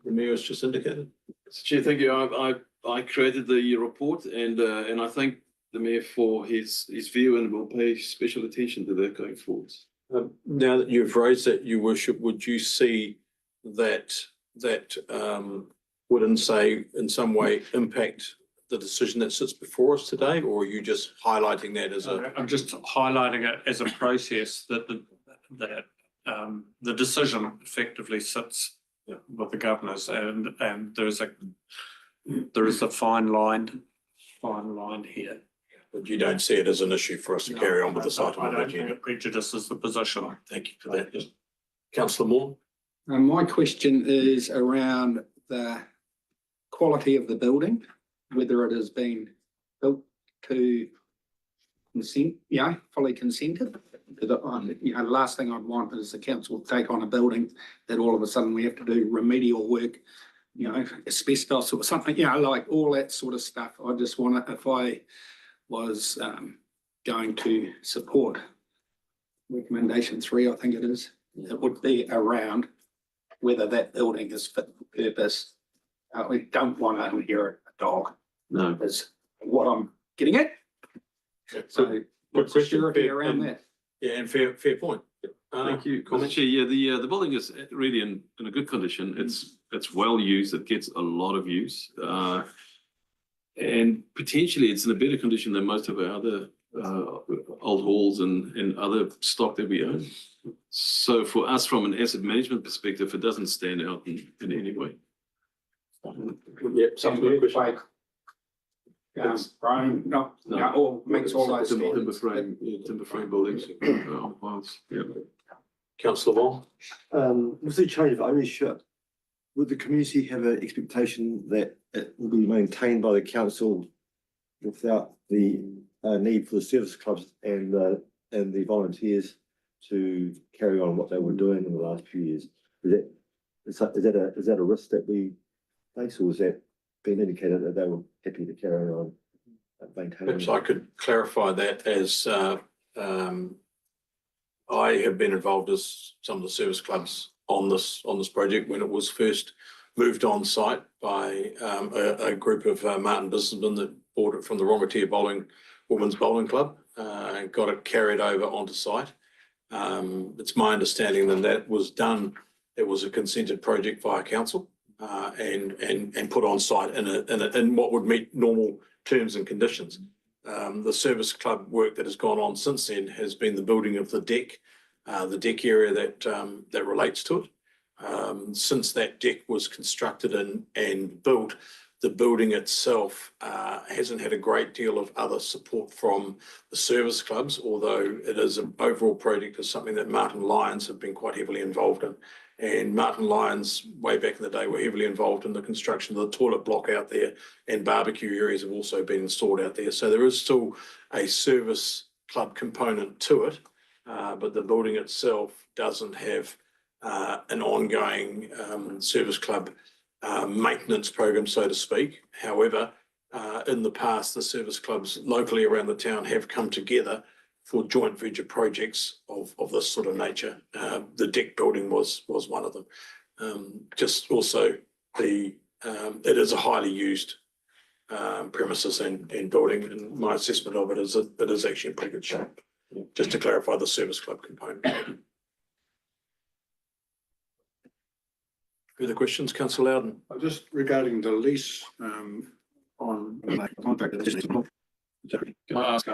the mayor has just indicated? Mr. Chair, thank you. I I created the report and I thank the mayor for his view and will pay special attention to that going forwards. Now that you've raised that, your worship, would you see that would in some way impact the decision that sits before us today, or are you just highlighting that as a? I'm just highlighting it as a process that the decision effectively sits with the governors, and there is a fine line here. But you don't see it as an issue for us to carry on with this item I on the don't think agenda? it prejudices the position. Thank you for that. Councillor Moore? My question is around the quality of the building, whether it has been built to consent, fully consented. The last thing I'd want is the council to take on a building that all of a sudden we have to do remedial work, asbestos or something, like all that sort of stuff. I just want to, if I was going to support recommendation 3, I think it is, it would be around whether that building is fit for purpose. We don't want to inherit a dog. No. Is what I'm getting at. So what's the surety around that? Yeah, and fair point. Thank you. Comment? Chair, yeah, the building is really in a good condition. It's well used. It gets a lot of use. And potentially it's in a better condition than most of our other old halls and other stock that we own. So for us, from an asset management perspective, it doesn't stand out in any way. Yep, some good question. Brian, all makes all those Timber frame buildings. Yeah. Councillor Wong? With the change of ownership, would the community have an expectation that it will be maintained by the council without the need for the service clubs and the volunteers to carry on what they were doing in the last few years? Is that a risk that we face, or has that been indicated that they were happy to carry on maintaining? Perhaps I could clarify that as I have been involved as some of the service clubs on this project when it was first moved on site by a group of Martin businessmen that bought it from the Rongotia Women's Bowling Club and got it carried over onto site. It's my understanding that was done. It was a consented project via council and put on site in what would meet normal terms and conditions. The service club work that has gone on since then has been the building of the deck area that relates to it. Since that deck was constructed and built, the building itself hasn't had a great deal of other support from the service clubs, although it is an overall project is something that Martin Lyons have been quite heavily involved in. And Martin Lyons, way back in the day, were heavily involved in the construction of the toilet block out there, and barbecue areas have also been installed out there. So there is still a service club component to it, but the building itself doesn't have an ongoing service club maintenance program, so to speak. However, in the past, the service clubs locally around the town have come together for joint venture projects of this sort of nature. The deck building was one of them. Just also it is a highly used premises and building, and my assessment of it is that it is actually in pretty good shape. Just to clarify the service club component. Further questions, Councillor Loudon? Just regarding the lease on the contract. Can I ask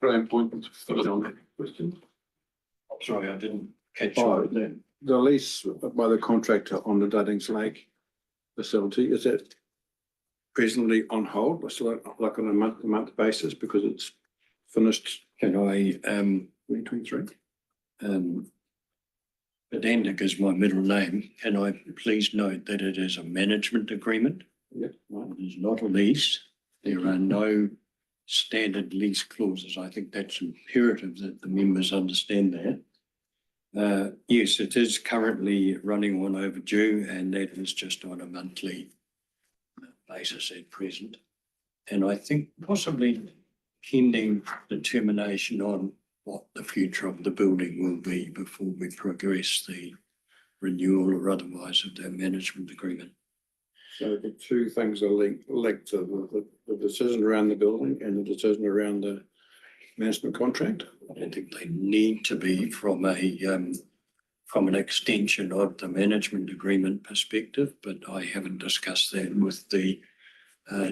Graham Point further on that question? Sorry, I didn't catch The lease by the contractor on the Duddings Lake facility, is that presently on hold, or still like on a month-to-month basis because it's finished? Can I, 2023? Bedandik is my middle name. Can I please note that it is a management agreement? Yep. It is not a lease. There are no standard lease clauses. I think that's imperative that the members understand that. Yes, it is currently running on overdue, and that is just on a monthly basis at present. And I think possibly pending determination on what the future of the building will be before we progress the renewal or otherwise of their management agreement. So the two things are linked, the decision around the building and the decision around the management contract. I don't think they need to be from an extension of the management agreement perspective, but I haven't discussed that with the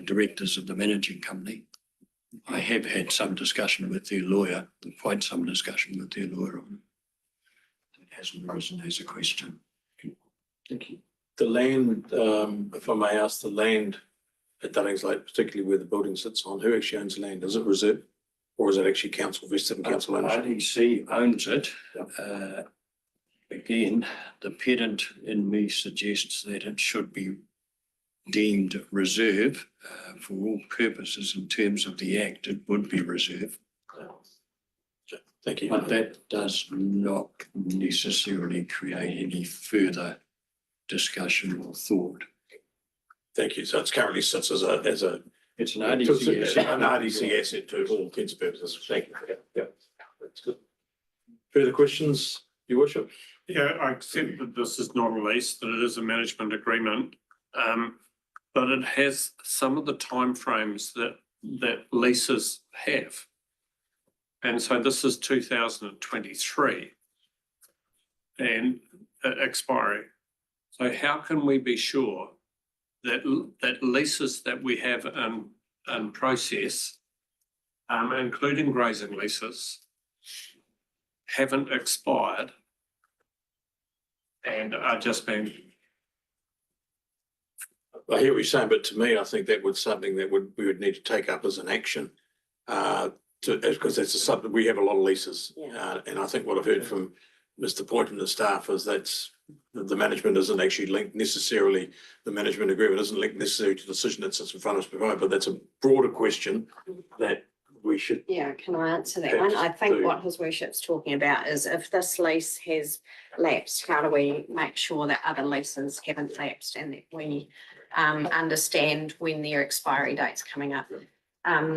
directors of the managing company. I have had some discussion with their lawyer, quite some discussion with their lawyer on it. It hasn't arisen as a question. Thank you. The land, if I may ask, the land at Dunnings Lake, particularly where the building sits on, who actually owns the land? Is it reserved? Or is it actually council vested in council ownership? RDC owns it. Again, the pedant in me suggests that it should be deemed reserve for all purposes in terms of the Act. It would be reserve, Thank you. but that does not necessarily create any further discussion or thought. Thank you. So it's currently sits as a, It's an an RDC asset. RDC asset to all intents and purposes. Thank you. Yeah, that's good. Further questions, your worship? Yeah, I accept that this is not a lease, that it is a management agreement. But it has some of the timeframes that leases have. And so this is 2023 and expiry. So how can we be sure that leases that we have in process, including grazing leases, haven't expired and are just being. I hear what you're saying, but to me, I think that would something that we would need to take up as an action. Because it's a subject, we have a lot of leases. And I think what I've heard from Mr. Point and the staff is that's the management isn't actually linked necessarily, the management agreement isn't linked necessarily to the decision that sits in front of us, but that's a broader question that we should. Yeah, can I answer that one? I think what His Worship's talking about is if this lease has lapsed, how do we make sure that other leases haven't lapsed and that we understand when their expiry date's coming up?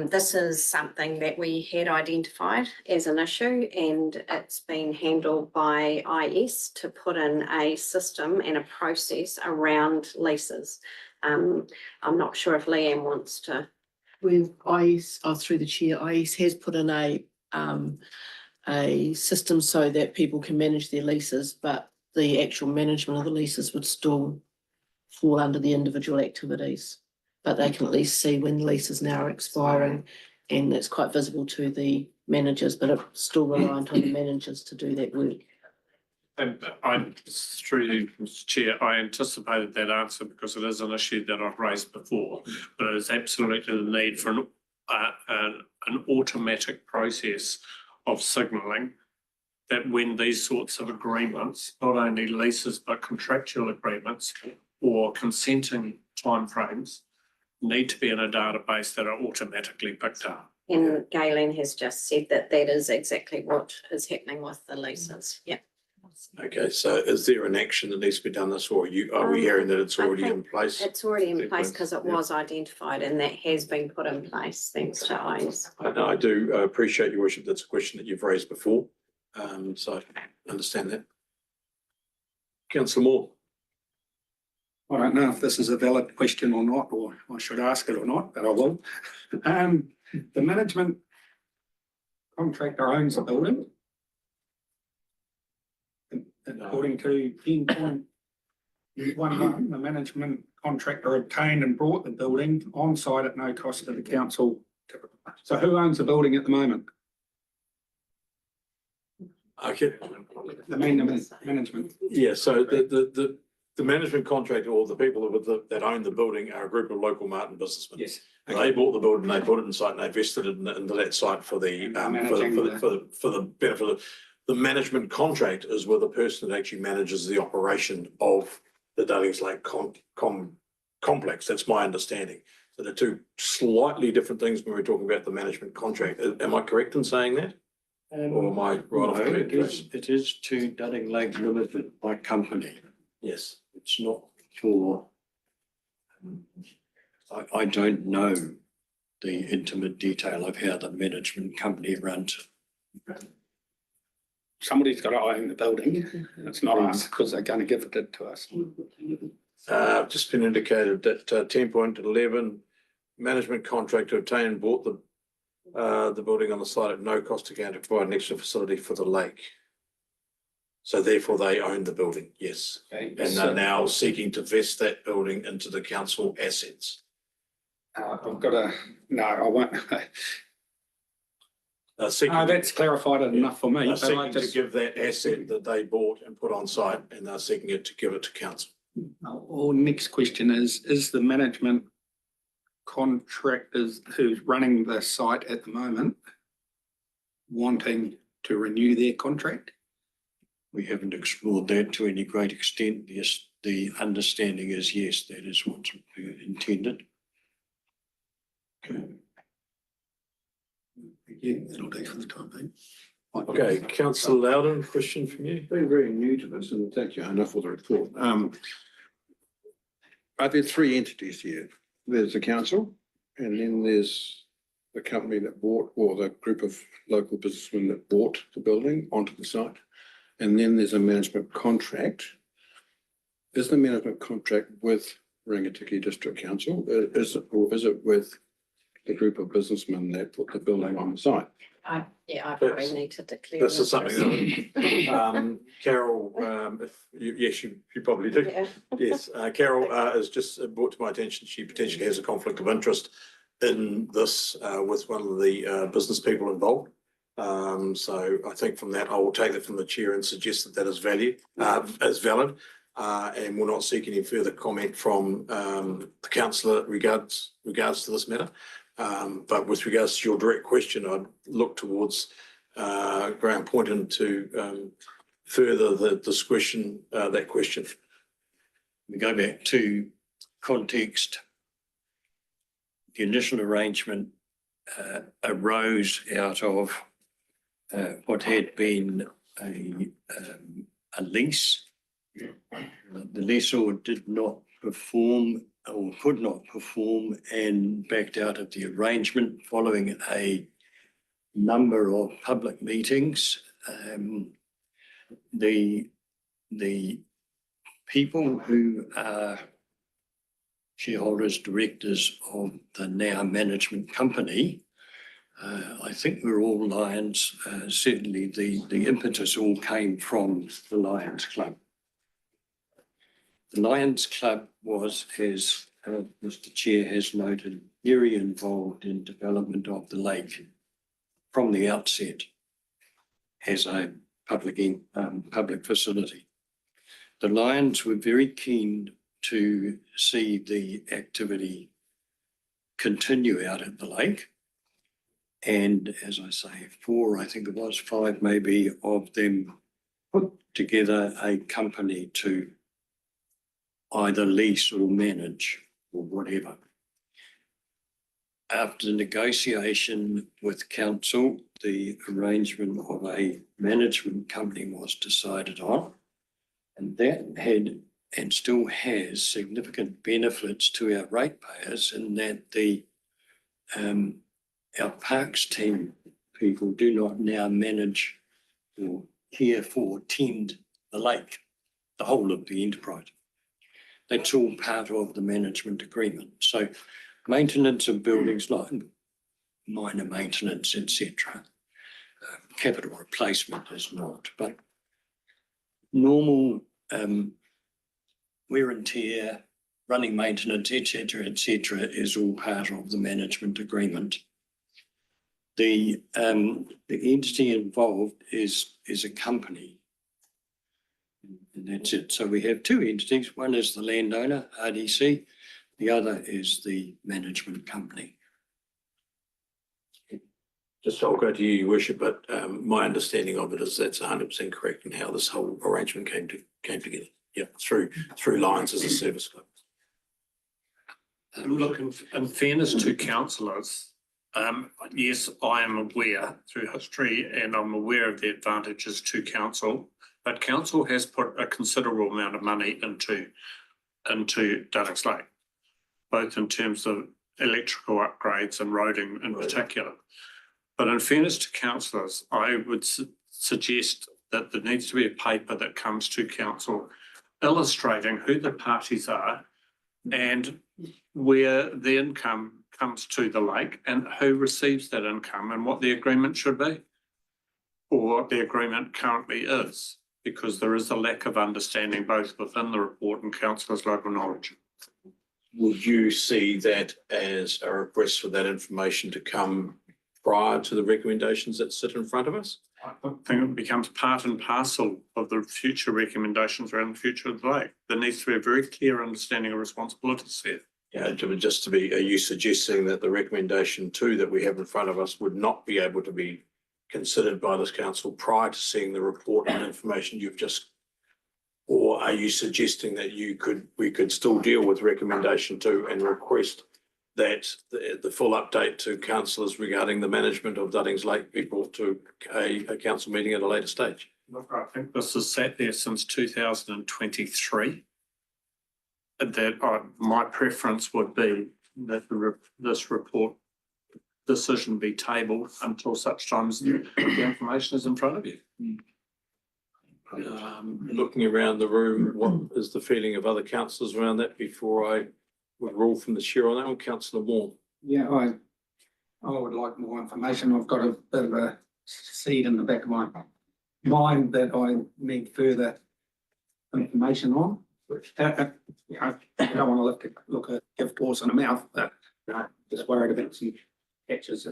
This is something that we had identified as an issue and it's been handled by IS to put in a system and a process around leases. I'm not sure if Leanne wants to. With IS, through the chair, IS has put in a system so that people can manage their leases, but the actual management of the leases would still fall under the individual activities. But they can at least see when leases now are expiring and it's quite visible to the managers, but it's still reliant on the managers to do that work. And through you, Mr. Chair, I anticipated that answer because it is an issue that I've raised before, but it is absolutely the need for an automatic process of signalling that when these sorts of agreements, not only leases, but contractual agreements or consenting timeframes need to be in a database that are automatically picked up. And Galen has just said that that is exactly what is happening with the leases. Yeah. Okay, so is there an action that needs to be done this or are we hearing that it's I already in think place? It's already in place because it Yeah. was identified and that has been put in place thanks to IS. I do appreciate your worship. That's a question that you've raised before. So I understand that. Councillor Moore. I don't know if this is a valid question or not, or I should ask it or not, but I will. The management contractor owns the building. According to 10.11, the management contractor obtained and brought the building on site at no cost to the council. So who owns the building at the moment? Okay. The management. Yeah, so the management contractor or the people that own the building are a group of local Martin businessmen. Yes. And they bought the building, they put it in site and they invested it into that site for the benefit of the management contract is with the person that actually manages the operation of the Dunnings Lake complex. That's my understanding. So they're two slightly different things when we're talking about the management contract. Am I correct in saying that? Or am I right off the No, it is to Dudding Lake Limited by company. Yes. It's not for, I don't know the intimate detail of how the management company runs it. Somebody's got to own the building. It's not us because they're going to give it to us. Just been indicated that 10.11, management contract to obtain and bought the building on the site at no cost to county to provide an extra facility for the lake. So therefore they own the building, yes. Okay, And so- they're now seeking to vest that building into the council assets. I've got a, no, I won't. Seeking, That's clarified enough for me, they're but I seeking to just, give that asset that they bought and put on site, and they're seeking it to give it to council. well, next question is the management contractors who's running the site at the moment wanting to renew their contract? We haven't explored that to any great extent. Yes, the understanding is yes, that is what's intended. Yeah, that'll do for the time being. Okay, councillor Loudon, question from you? Very, very new to this, and thank you, Hannah, for the report. Are there three entities here? There's the council, and then there's the company that bought, or the group of local businessmen that bought the building onto the site. And then there's a management contract. Is the management contract with Rangitikei District Council? Is it with the group of businessmen that put the building on the site? I That's- probably need to declare. This is this. something that, Carol, yes, you probably do. Yeah. Yes, Carol has just brought to my attention, she potentially has a conflict of interest in this with one of the business people involved. So I think from that, I will take that from the chair and suggest that that is valid. And we'll not seek any further comment from the councillor regards to this matter. But with regards to your direct question, I'd look towards Graham Poynton to further the discussion, that question. We go back to context. The initial arrangement arose out of what had been a lease. The lessor did not perform or could not perform and backed out of the arrangement following a number of public meetings. The people who are shareholders, directors of the now management company, I think we're all Lions. Certainly the impetus all came from the Lions Club. The Lions Club was, as Mr. Chair has noted, very involved in development of the lake from the outset as a public facility. The Lions were very keen to see the activity continue out at the lake. And as I say, I think it was 5 maybe of them put together a company to either lease or manage or whatever. After negotiation with council, the arrangement of a management company was decided on, and that had and still has significant benefits to our ratepayers in that our parks team people do not now manage or care for, tend the lake, the whole of the enterprise. That's all part of the management agreement. So maintenance of buildings like minor maintenance, etc. Capital replacement is not, but normal wear and tear, running maintenance, etc., is all part of the management agreement. The entity involved is a company. And that's it. So we have 2 entities. One is the landowner, RDC. The other is the management company. Just I'll go to you, Your Worship, but my understanding of it is that's 100% correct in how this whole arrangement came together. Yeah, through Lions as a service club. Look, in fairness to councillors, yes, I am aware through history and I'm aware of the advantages to council, but council has put a considerable amount of money into Dunnings Lake, both in terms of electrical upgrades and roading in particular. But in fairness to councillors, I would suggest that there needs to be a paper that comes to council illustrating who the parties are and where the income comes to the lake and who receives that income and what the agreement should be. Or what the agreement currently is, because there is a lack of understanding both within the report and councillors' local knowledge. Would you see that as a request for that information to come prior to the recommendations that sit in front of us? I think it becomes part and parcel of the future recommendations around the future of the lake. There needs to be a very clear understanding of responsibilities here. Yeah, just to be, are you suggesting that the recommendation 2 that we have in front of us would not be able to be considered by this council prior to seeing the report and information you've just, or are you suggesting that we could still deal with recommendation 2 and request that the full update to councillors regarding the management of Duddings Lake be brought to a council meeting at a later stage? Look, I think this has sat there since 2023. That my preference would be that this report decision be tabled until such time as the information is in front of you. Looking around the room, what is the feeling of other councillors around that before I would rule from the chair on that one? Councillor Moore. Yeah, I would like more information. I've got a bit of a seed in the back of my mind that I need further information on. Which, I don't want to look at give horse in the mouth, but just worried about some catches.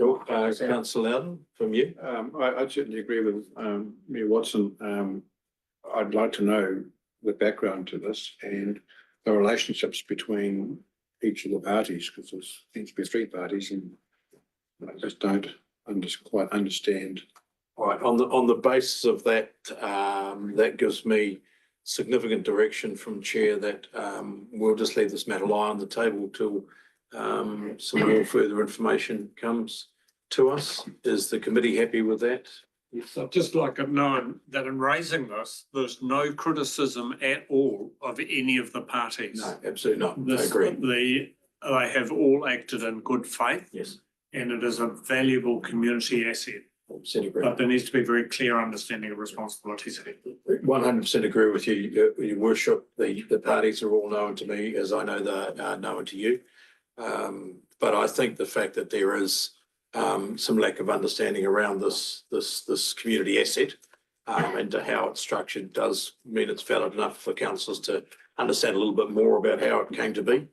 Councillor Loudon, from you? I certainly agree with Mayor Watson. I'd like to know the background to this and the relationships between each of the parties, because there seems to be 3 parties and I just don't quite understand. All right, on the basis of that, that gives me significant direction from chair that we'll just leave this matter lie on the table till some more further information comes to us. Is the committee happy with that? Yes, I'd just like it known that in raising this, there's no criticism at all of any of the parties. No, absolutely not. I agree. They have all acted in good faith. Yes. And it is a valuable community asset. 100% agree. But there needs to be very clear understanding of responsibilities here. 100% agree with you, Your Worship. The parties are all known to me, as I know they are known to you. But I think the fact that there is some lack of understanding around this community asset and to how it's structured does mean it's valid enough for councillors to understand a little bit more about how it came to be.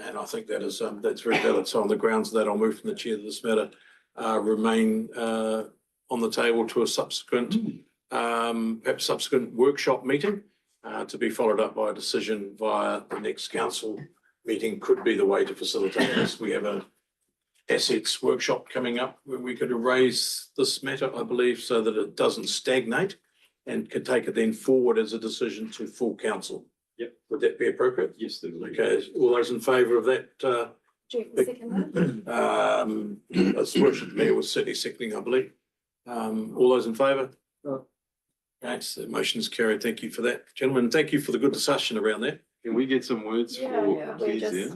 And I think that is that's very valid. So on the grounds of that, I'll move from the chair of this matter remain on the table to a subsequent, perhaps subsequent workshop meeting to be followed up by a decision via the next council meeting could be the way to facilitate this. We have a assets workshop coming up where we could raise this matter, I believe, so that it doesn't stagnate and can take it then forward as a decision to full council. Yep. Would that be appropriate? Yes, there will be. Okay, all those in favour of that? Do you have a second? As worship mayor was certainly seconding, I believe. All those in favour? Okay, so the motion is carried. Thank you for that, gentlemen. Thank you for the good discussion around that. Can we get some words for we're Kezia?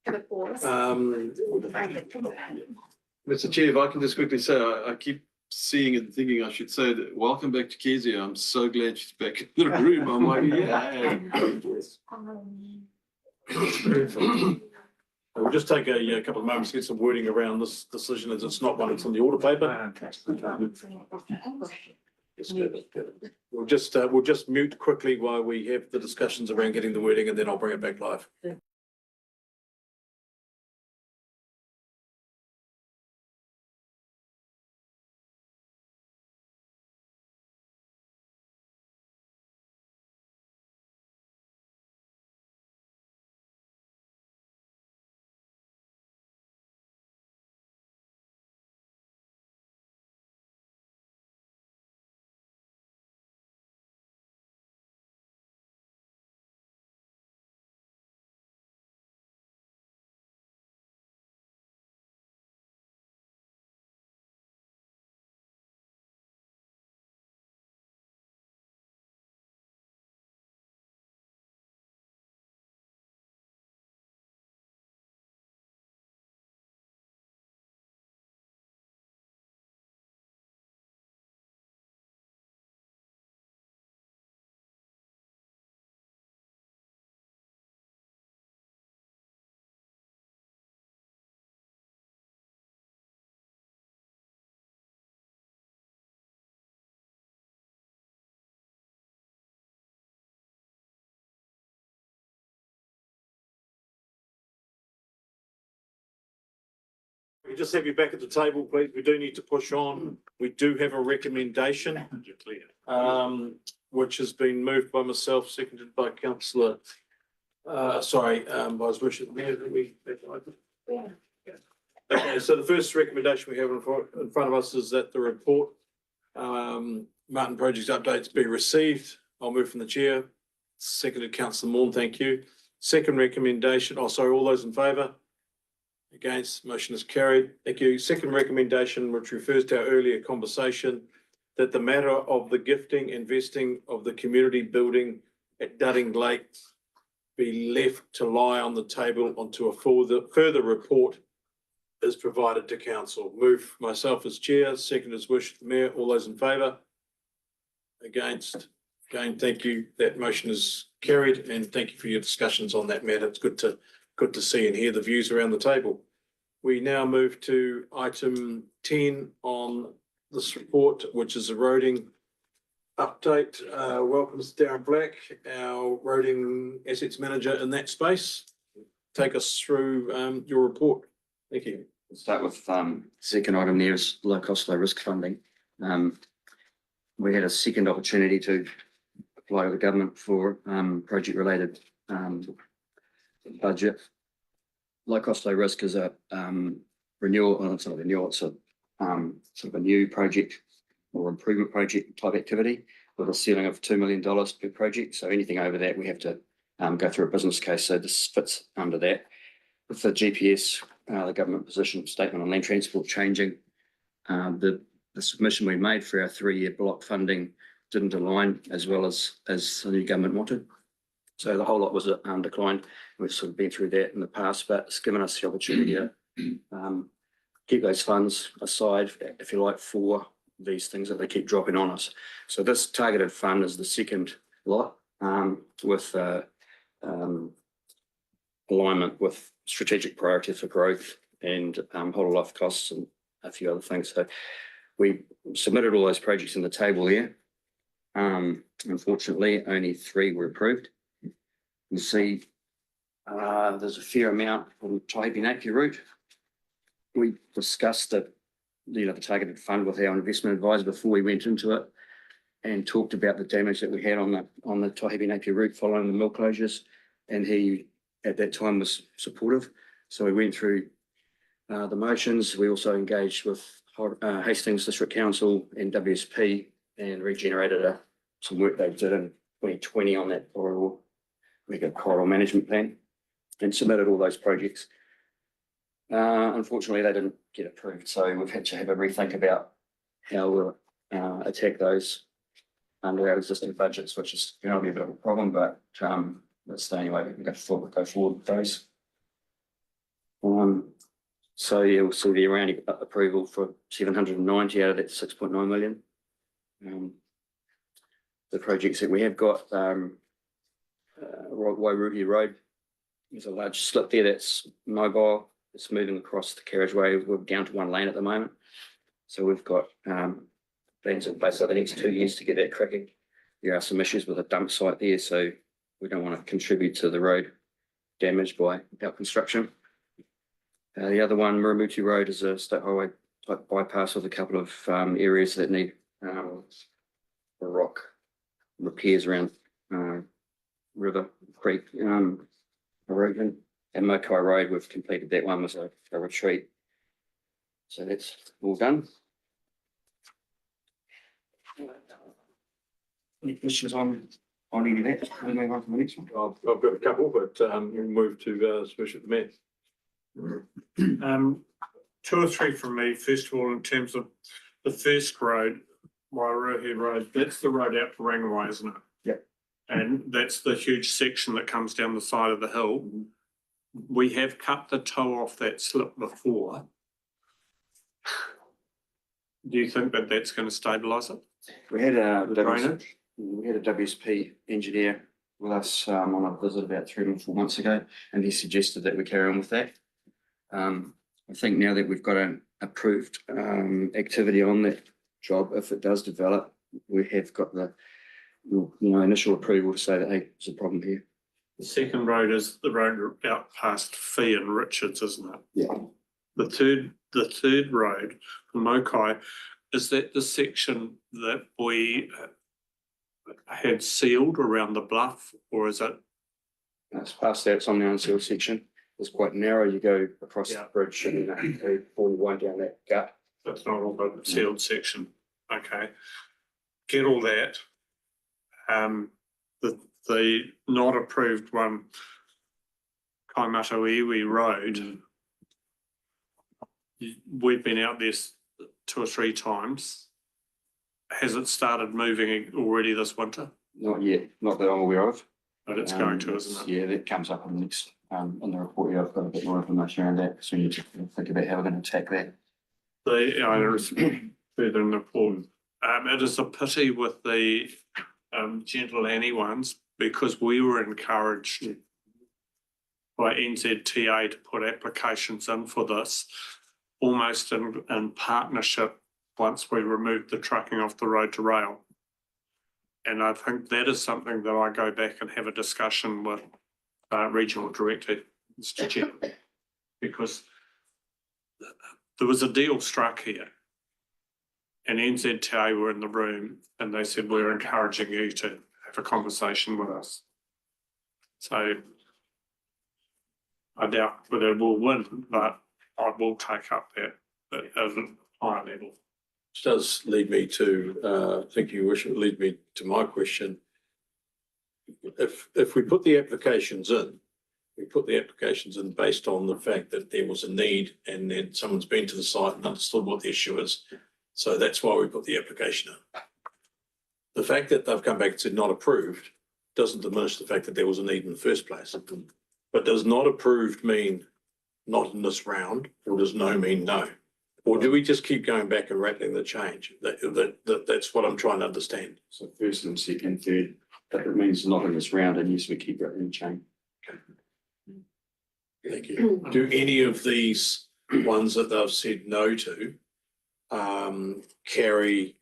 just gonna pause. Mr. Chair, if I can just quickly say, I keep seeing and thinking I should say that welcome back to Kezia. I'm so glad she's back in the room. I'm like, yeah. We'll just take a couple of moments to get some wording around this decision as it's not one that's on the order paper. We'll just mute quickly while we have the discussions around getting the wording and then I'll bring it back live. we just have you back at the table, please. We do need to push on. We do have a recommendation, which has been moved by myself, seconded by councillor, by his wish of the mayor, that we. Yeah. Okay, so the first recommendation we have in front of us is that the report, Martin Projects updates be received. I'll move from the chair. Seconded councillor Maughan, thank you. Second recommendation, all those in favour? Against, motion is carried. Thank you. Second recommendation, which refers to our earlier conversation, that the matter of the gifting and vesting of the community building at Dudding Lake be left to lie on the table until a further report is provided to council. Move myself as chair, second is wish of the mayor. All those in favour? Against? Again, thank you. That motion is carried, and thank you for your discussions on that matter. It's good to see and hear the views around the table. We now move to item 10 on this report, which is a roading update. Welcome, Mr. Darren Black, our roading assets manager in that space. Take us through your report. Thank you. We'll start with second item there is low cost, low risk funding. We had a second opportunity to apply to the government for project related budget. Low cost, low risk is a renewal, well, it's not a renewal, it's a sort of a new project or improvement project type activity with a ceiling of $2 million per project. So anything over that, we have to go through a business case. So this fits under that. With the GPS, the government position statement on land transport changing, the submission we made for our 3-year block funding didn't align as well as the new government wanted. So the whole lot was declined. We've sort of been through that in the past, but it's given us the opportunity to keep those funds aside, if you like, for these things that they keep dropping on us. So this targeted fund is the second lot with alignment with strategic priorities for growth and whole life costs and a few other things. So we submitted all those projects in the table here. Unfortunately, only 3 were approved. You see, there's a fair amount on Taihape Napier route. We discussed the targeted fund with our investment advisor before we went into it, and talked about the damage that we had on the Taihape Napier route following the mill closures. And he, at that time, was supportive. So we went through the motions. We also engaged with Hastings District Council and WSP and regenerated some work they did in 2020 on that corridor. We got a corridor management plan and submitted all those projects. Unfortunately, they didn't get approved. So we've had to have a rethink about how we'll attack those under our existing budgets, which is going to be a bit of a problem, but that's the only way we can go forward with those. So yeah, we'll see the round approval for 790 out of that 6.9 million. The projects that we have got, Wairuhi Road, there's a large slip there that's mobile. It's moving across the carriageway. We're down to 1 lane at the moment. So we've got plans in place over the next 2 years to get that cracking. There are some issues with a dump site there, so we don't want to contribute to the road damage by our construction. The other one, Muramutu Road, is a state highway type bypass with a couple of areas that need rock repairs around River Creek erosion. And Mokai Road, we've completed that one with a retreat. So that's all done. Any questions on any of that? We'll move on to the next one. I've got a couple, but we'll move to Special Demand. 2 or 3 from me. First of all, in terms of the first road, Wairuhi Road, that's the road out to Rangawai, isn't it? Yep. And that's the huge section that comes down the side of the hill. We have cut the toe off that slip before. Do you think that that's going to stabilise it? We had a Drainage? we had a WSP engineer with us on a visit about 3 or 4 months ago, and he suggested that we carry on with that. I think now that we've got an approved activity on that job, if it does develop, we have got the initial approval to say that, hey, there's a problem here. The second road is the road out past Fee and Richards, isn't it? Yeah. The the third road from Mokai, is that the section that we had sealed around the bluff, or is it? It's past that, it's on the unsealed section. It's quite narrow. You go across the Yeah. bridge and before you wind down that gut. That's not all the sealed section, okay. Get all that. The not approved one, Kaimata Road. We've been out there 2 or 3 times. Has it started moving already this winter? Not yet, not that I'm aware of. But it's going to, isn't it? Yeah, that comes up in the next, in the report. Yeah, I've got a bit more information around that. So you need to think about how we're going to attack that. There is further in the report. It is a pity with the Gentle Annie ones, because we were encouraged by NZTA to put applications in for this, almost in partnership once we removed the trucking off the road to rail. And I think that is something that I go back and have a discussion with Regional Director, Mr. Chair, because there was a deal struck here. And NZTA were in the room and they said, we're encouraging you to have a conversation with us. So I doubt whether it will win, but I will take up that at a higher level. Which does lead me to, thank you, Wish, it lead me to my question. If we put the applications in, based on the fact that there was a need and then someone's been to the site and understood what the issue is. So that's why we put the application in. The fact that they've come back and said not approved doesn't diminish the fact that there was a need in the first place. But does not approved mean not in this round, or does no mean no? Or do we just keep going back and rattling the change? That's what I'm trying to understand. So first and second, third, that means not in this round, and yes, we keep it in chain. Thank you. Do any of these ones that they've said no to carry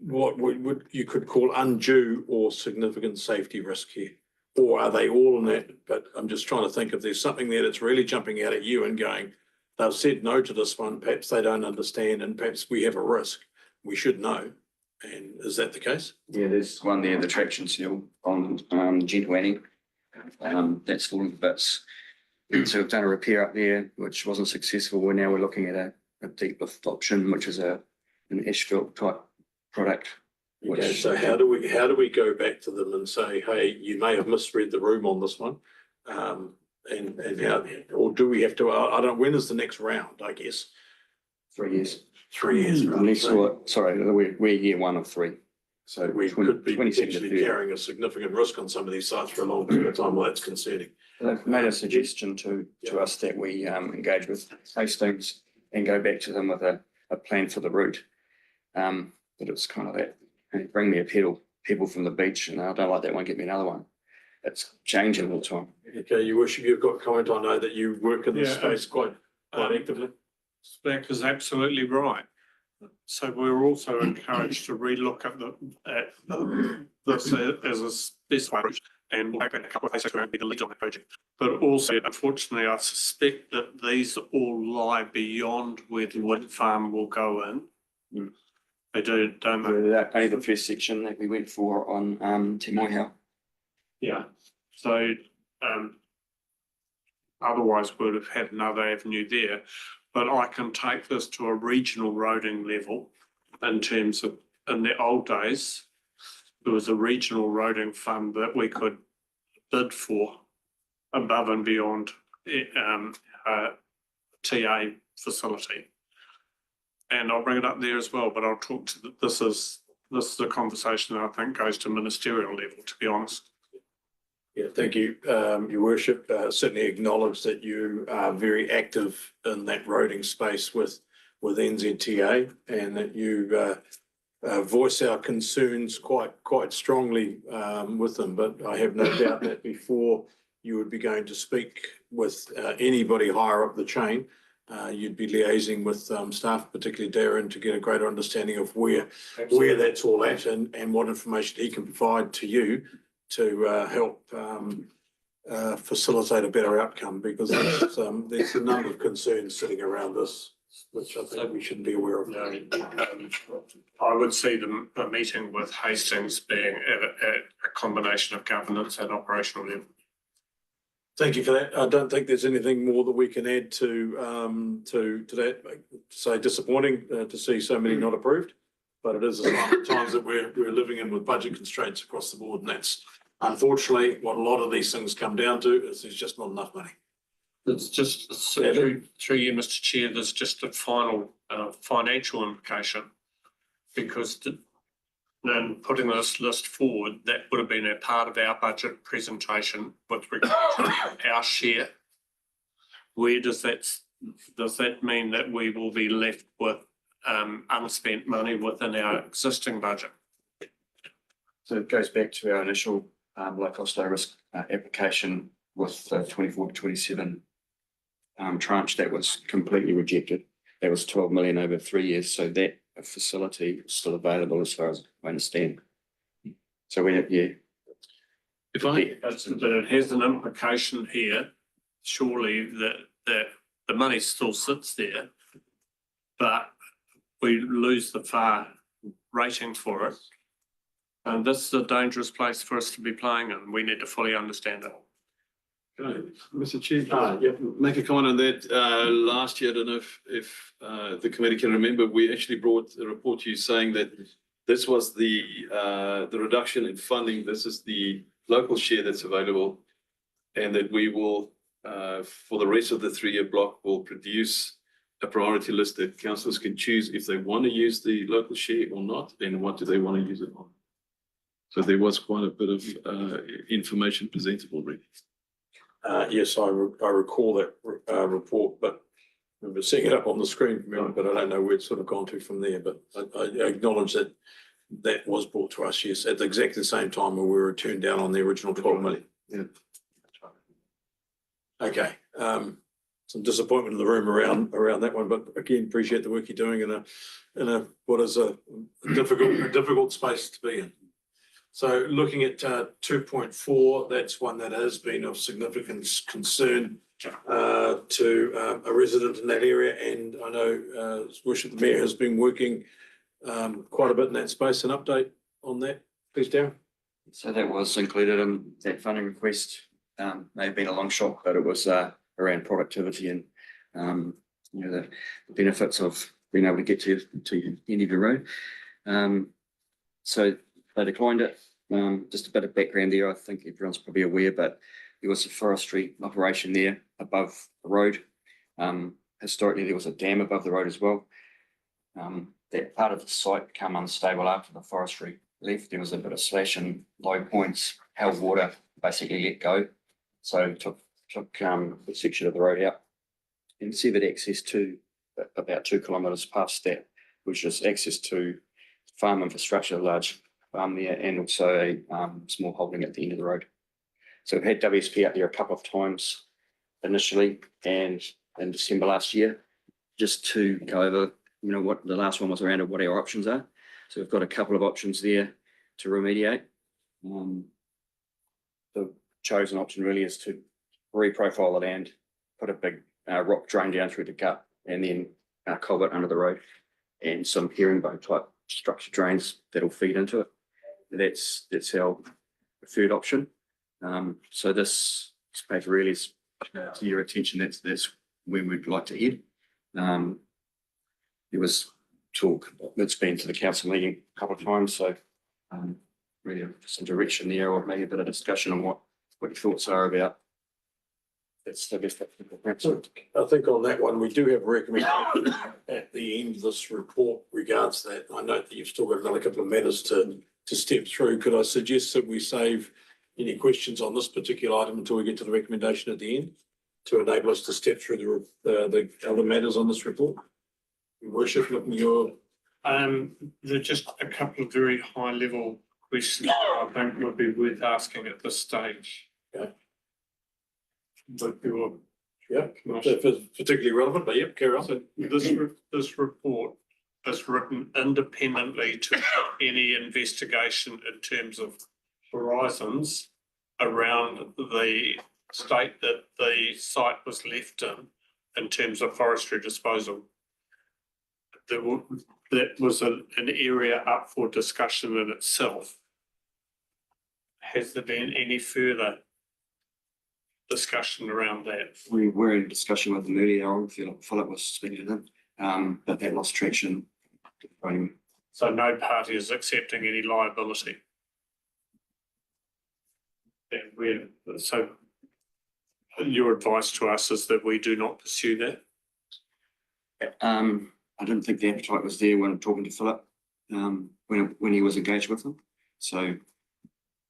what would you could call undue or significant safety risk here? Or are they all in that? But I'm just trying to think if there's something there that's really jumping out at you and going, they've said no to this one, perhaps they don't understand and perhaps we have a risk. We should know. And is that the case? Yeah, there's one there, the traction seal on Gentle Annie. That's falling to bits. So we've done a repair up there, which wasn't successful. We're looking at a deep lift option, which is an asphalt type product. Okay, so how do we go back to them and say, hey, you may have misread the room on this one? And how, or do we have to, I don't, when is the next round, I guess? 3 years. 3 years. Unless, we're year 1 of 3. So We 20 could be 27 to potentially 30. carrying a significant risk on some of these sites for a long period of time. Well, that's concerning. They've made a suggestion to us that we engage with Hastings and go back to them with a plan for the route. But it's kind of that, hey, bring me a people from the beach, and I don't like that one, get me another one. It's changing all the time. Okay, you wish you've got comment. I know that you work in this Yeah, space quite actively. Spec is absolutely right. So we're also encouraged to relook at this as a specific route and take a couple of cases around the lead on that project. But also, unfortunately, I suspect that these all lie beyond where the wind farm will go in. They do, don't they? Only the first section that we went for on Te Moehow. Yeah, so otherwise we'd have had another avenue there. But I can take this to a regional roading level in terms of, in the old days, there was a regional roading fund that we could bid for above and beyond TA facility. And I'll bring it up there as well, but I'll talk to, this is a conversation that I think goes to ministerial level, to be honest. Yeah, thank you, Your Worship. Certainly acknowledge that you are very active in that roading space with NZTA, and that you voice our concerns quite strongly with them. But I have no doubt that before you would be going to speak with anybody higher up the chain, you'd be liaising with staff, particularly Darren, to get a greater understanding of where that's all at and what information he can provide to you to help facilitate a better outcome, because there's a number of concerns sitting around this, which I think we should be aware of. I would see the meeting with Hastings being a combination of governance and operational level. Thank you for that. I don't think there's anything more that we can add to that. Say disappointing to see so many not approved, but it is a sign of times that we're living in with budget constraints across the board, and that's unfortunately what a lot of these things come down to, is there's just not enough money. It's just through you, Mr. Chair, there's just a final financial implication, because then putting this list forward, that would have been a part of our budget presentation with regard to our share. Where does that mean that we will be left with unspent money within our existing budget? So it goes back to our initial low cost, low risk application with the 24 to 27 tranche that was completely rejected. That was 12 million over 3 years. So that facility is still available as far as I understand. So we have, If But it has an implication here, surely, that the money still sits there, but we lose the FAR rating for it. And this is a dangerous place for us to be playing in. We need to fully understand it. Okay, Mr. Chair, make a comment on that. Last year, I don't know if the committee can remember, we actually brought a report to you saying that this was the reduction in funding. This is the local share that's available, and that we will, for the rest of the 3-year block, will produce a priority list that councillors can choose if they want to use the local share or not, and what do they want to use it on. So there was quite a bit of information presented already. Yes, I recall that report, but I remember seeing it up on the screen, but I don't know where it's sort of gone to from there. But I acknowledge that that was brought to us, yes, at exactly the same time when we were turned down on the original 12 million. Yeah. Okay, some disappointment in the room around that one, but again, appreciate the work you're doing in a what is a difficult space to be in. So looking at 2.4, that's one that has been of significant concern to a resident in that area, and I know His Worship the Mayor has been working quite a bit in that space. An update on that, please, Darren. so that was included in that funding request. May have been a long shot, but it was around productivity and the benefits of being able to get to the end of your road. So they declined it. Just a bit of background there. I think everyone's probably aware, but there was a forestry operation there above the road. Historically, there was a dam above the road as well. That part of the site became unstable after the forestry left. There was a bit of slash and low points, held water basically let go. So took a section of the road out. And see that access to about 2 kilometres past that, which is access to farm infrastructure, large farm there, and also a small holding at the end of the road. So we've had WSP out there a couple of times initially, and in December last year, just to go over, what the last one was around, what our options are. So we've got a couple of options there to remediate. The chosen option really is to reprofile the land, put a big rock drain down through the gut, and then culvert under the road, and some herringbone type structure drains that'll feed into it. That's our preferred option. So this space really is to your attention. That's where we'd like to head. There was talk that's been to the council meeting a couple of times, so really some direction there, or maybe a bit of discussion on what your thoughts are about. That's the best. I think on that one, we do have a recommendation at the end of this report regards that. I note that you've still got another couple of matters to step through. Could I suggest that we save any questions on this particular item until we get to the recommendation at the end, to enable us to step through the other matters on this report? Your Worship, looking your... There are just a couple of very high level questions I think would be worth asking at this stage. Okay. But your if it's particularly relevant, but yep, carry on. So this report is written independently to any investigation in terms of horizons around the state that the site was left in terms of forestry disposal. That was an area up for discussion in itself. Has there been any further discussion around that? We were in discussion with them earlier on, Philip was speaking to them, but that lost traction. So no party is accepting any liability. And so your advice to us is that we do not pursue that? I didn't think the appetite was there when talking to Philip, when he was engaged with them. So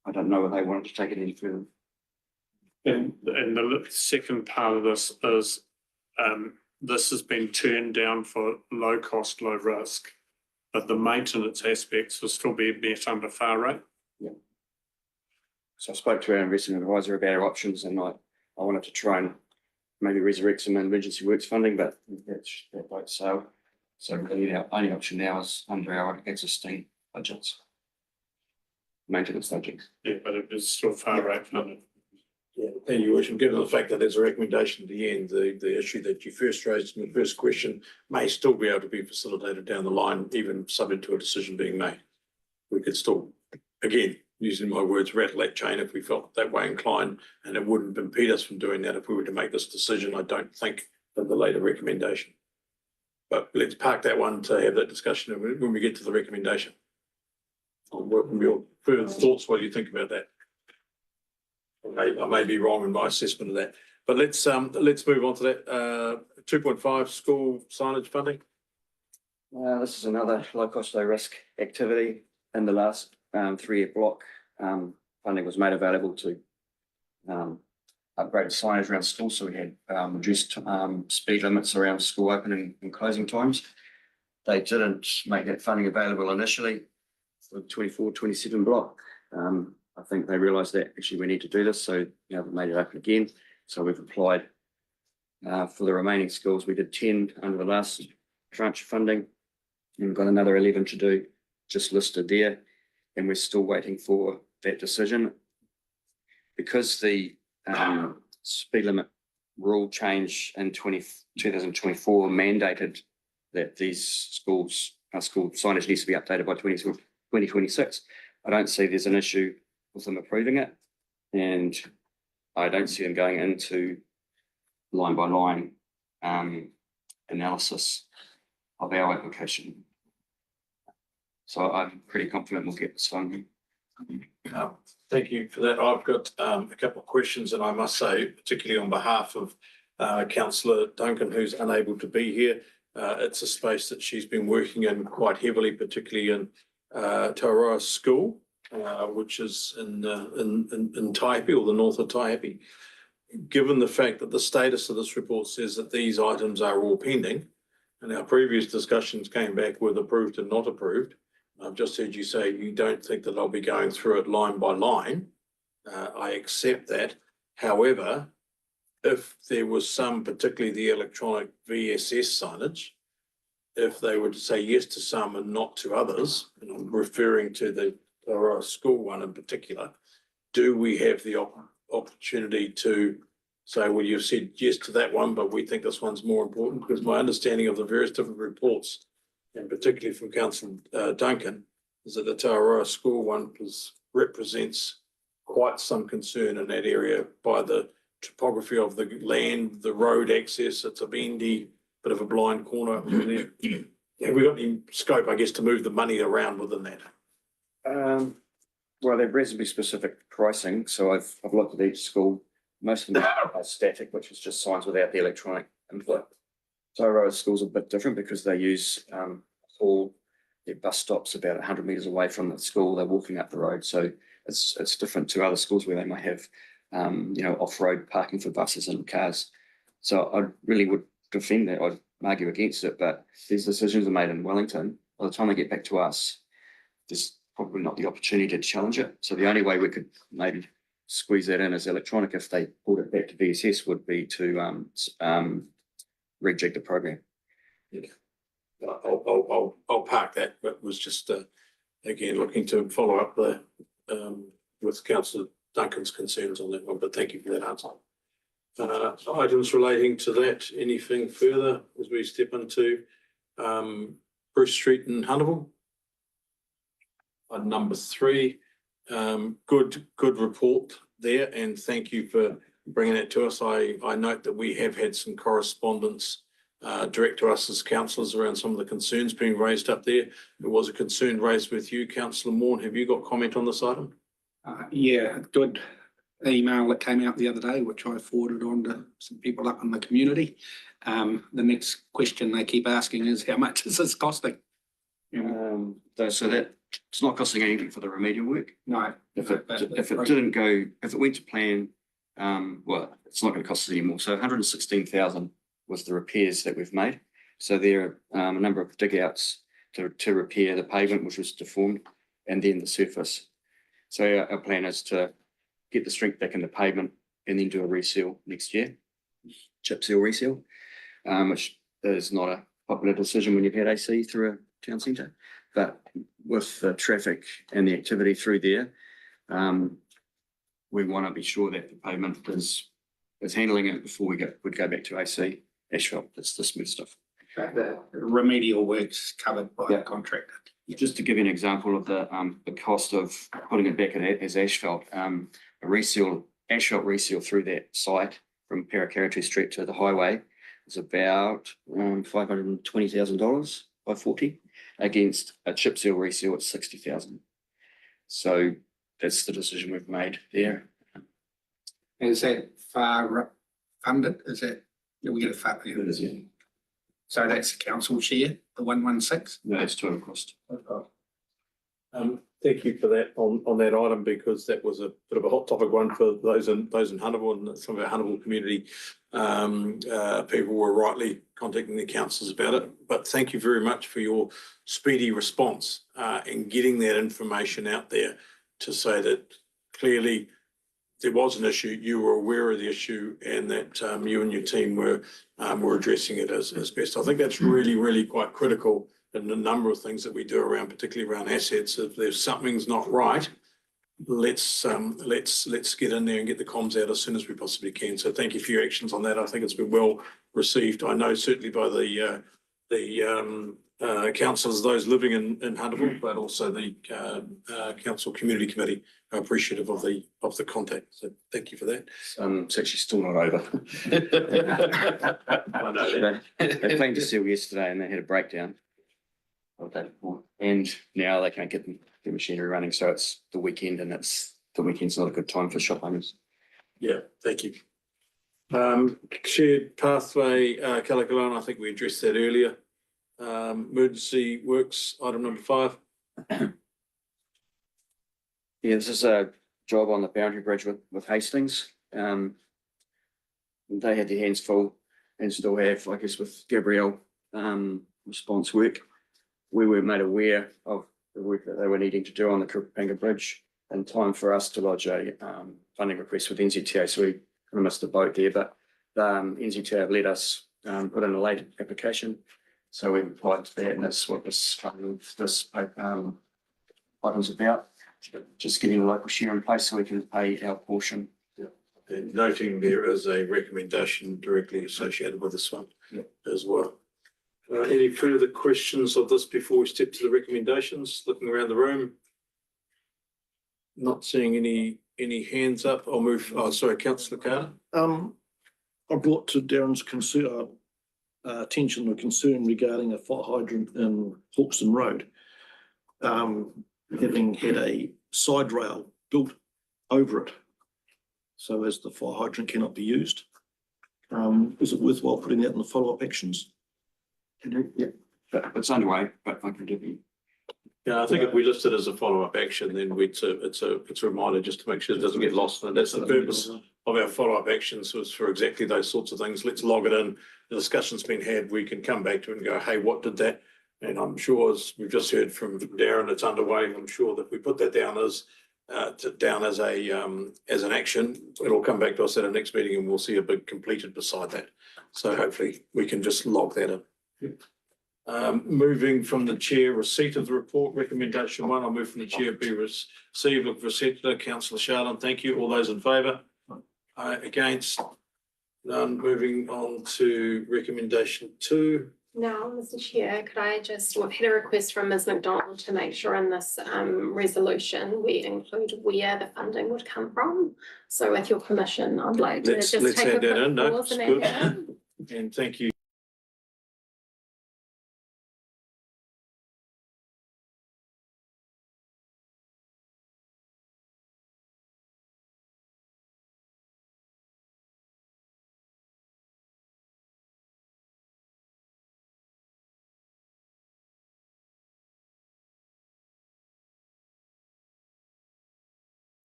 I don't know if they wanted to take it any further. And the second part of this is, this has been turned down for low cost, low risk, but the maintenance aspects will still be met under FAR rate. Yeah. So I spoke to our investment advisor about our options, and I wanted to try and maybe resurrect some emergency works funding, but that's that boat sailed. So really our only option now is under our existing budgets. Maintenance budgets. Yeah, but it is still FAR rate funded. Yeah, and your worship, given the fact that there's a recommendation at the end, the issue that you first raised in the first question may still be able to be facilitated down the line, even subject to a decision being made. We could still, again, using my words, rattle that chain if we felt that way inclined, and it wouldn't impede us from doing that if we were to make this decision, I don't think, for the later recommendation. But let's park that one to have that discussion when we get to the recommendation. I'll work with your further thoughts while you think about that. I may be wrong in my assessment of that, but let's move on to that. 2.5 school signage funding. This is another low cost, low risk activity. In the last 3-year block, funding was made available to upgrade signage around schools. So we had reduced speed limits around school opening and closing times. They didn't make that funding available initially for the 24-27 block. I think they realised that actually we need to do this, so we made it open again. So we've applied for the remaining schools. We did 10 under the last tranche of funding, and we've got another 11 to do, just listed there, and we're still waiting for that decision. Because the speed limit rule change in 2024 mandated that these school signage needs to be updated by 2026. I don't see there's an issue with them approving it, and I don't see them going into line by line analysis of our application. So I'm pretty confident we'll get this funding. Thank you for that. I've got a couple of questions, and I must say, particularly on behalf of Councillor Duncan, who's unable to be here, it's a space that she's been working in quite heavily, particularly in Taurua School, which is in Taihape, or the north of Taihape. Given the fact that the status of this report says that these items are all pending, and our previous discussions came back with approved and not approved, I've just heard you say you don't think that I'll be going through it line by line. I accept that. However, if there was some, particularly the electronic VSS signage, if they were to say yes to some and not to others, and I'm referring to the school one in particular, do we have the opportunity to say, well, you've said yes to that one, but we think this one's more important? Because my understanding of the various different reports, and particularly from Councillor Duncan, is that the Taurua School one represents quite some concern in that area by the topography of the land, the road access. It's a bendy, bit of a blind corner up there. Have we got any scope, I guess, to move the money around within that? Well, they're reasonably specific pricing. So I've looked at each school. Most of them are static, which is just signs without the electronic input. Taurua School's a bit different because they use all their bus stops about 100 metres away from the school. They're walking up the road, so it's different to other schools where they might have off-road parking for buses and cars. So I really would defend that. I'd argue against it, but these decisions are made in Wellington. By the time they get back to us, there's probably not the opportunity to challenge it. So the only way we could maybe squeeze that in as electronic if they brought it back to VSS would be to rejig the program. Yeah. I'll park that, but was just again looking to follow up with Councillor Duncan's concerns on that one. But thank you for that answer. Items relating to that, anything further as we step into Bruce Street in Huntable? Number 3, good report there, and thank you for bringing it to us. I note that we have had some correspondence direct to us as councillors around some of the concerns being raised up there. There was a concern raised with you, Councillor Morn. Have you got comment on this item? Yeah, good email that came out the other day, which I forwarded on to some people up in the community. The next question they keep asking is, how much is this costing? So that it's not costing anything for the remedial work. No. If it went to plan, well, it's not going to cost us anymore. So 116,000 was the repairs that we've made. So there are a number of dig outs to repair the pavement, which was deformed, and then the surface. So our plan is to get the strength back in the pavement and then do a reseal next year, chip seal reseal, which is not a popular decision when you've had AC through a town centre. But with the traffic and the activity through there, we want to be sure that the pavement is handling it before we go back to AC asphalt. That's the smooth stuff. The remedial works covered by the contractor. Just to give you an example of the cost of putting it back as asphalt, asphalt reseal through that site from Parakaratu Street to the highway is about $520,000 by 40, against a chip seal reseal at 60,000. So that's the decision we've made there. Is that far funded? Is that, do we get a fund? It is, yeah. So that's the council share, the 116? No, it's total cost. Thank you for that on that item, because that was a bit of a hot topic one for those in Huntable, and some of our Huntable community people were rightly contacting the councils about it. But thank you very much for your speedy response and getting that information out there to say that clearly there was an issue, you were aware of the issue, and that you and your team were addressing it as best. I think that's really quite critical in a number of things that we do around, particularly around assets. If there's something's not right, let's get in there and get the comms out as soon as we possibly can. So thank you for your actions on that. I think it's been well received. I know certainly by the councillors, those living in Huntable, but also the council community committee are appreciative of the contact. So thank you for that. It's actually still not over. I know that. They planned to seal yesterday and they had a breakdown of that before. And now they can't get the machinery running. So it's the weekend, and the weekend's not a good time for shop owners. Yeah, thank you. Shared pathway, Kalakalan, I think we addressed that earlier. Emergency works, item number 5. Yeah, this is a job on the boundary bridge with Hastings. They had their hands full and still have, I guess, with Gabrielle response work. We were made aware of the work that they were needing to do on the Kurupanga Bridge in time for us to lodge a funding request with NZTA. So we kind of missed the boat there, but NZTA have let us put in a late application. So we applied to that, and that's what this item's about. Just getting a local share in place so we can pay our portion. And noting there is a recommendation directly associated with this one as well. Any further questions of this before we step to the recommendations? Looking around the room. Not seeing any hands up. I'll move. Oh, sorry, Councillor Carter. I brought to Darren's concern, attention or concern regarding a fire hydrant in Hawkeston Road. Having had a side rail built over it, so as the fire hydrant cannot be used. Is it worthwhile putting that in the follow-up actions? Yeah, but it's underway, but I can give you. Yeah, I think if we list it as a follow-up action, then it's a reminder just to make sure it doesn't get lost. And that's the purpose of our follow-up actions, was for exactly those sorts of things. Let's log it in. The discussion's been had. We can come back to it and go, hey, what did that? And I'm sure, as we've just heard from Darren, it's underway. I'm sure that we put that down as an action, it'll come back to us at our next meeting, and we'll see a big completed beside that. So hopefully we can just log that in. Moving from the chair, receipt of the report, recommendation 1. I'll move from the chair, be received. Look for receipt. Councillor Charlton, thank you. All those in favour? Against? None. Moving on to recommendation 2. Now, Mr. Chair, could I just, we've had a request from Ms McDonald to make sure in this resolution we include where the funding would come from. So with your permission, I'd like to Let's just take a add that in. quick No, pause it's and good. add that in. And thank you.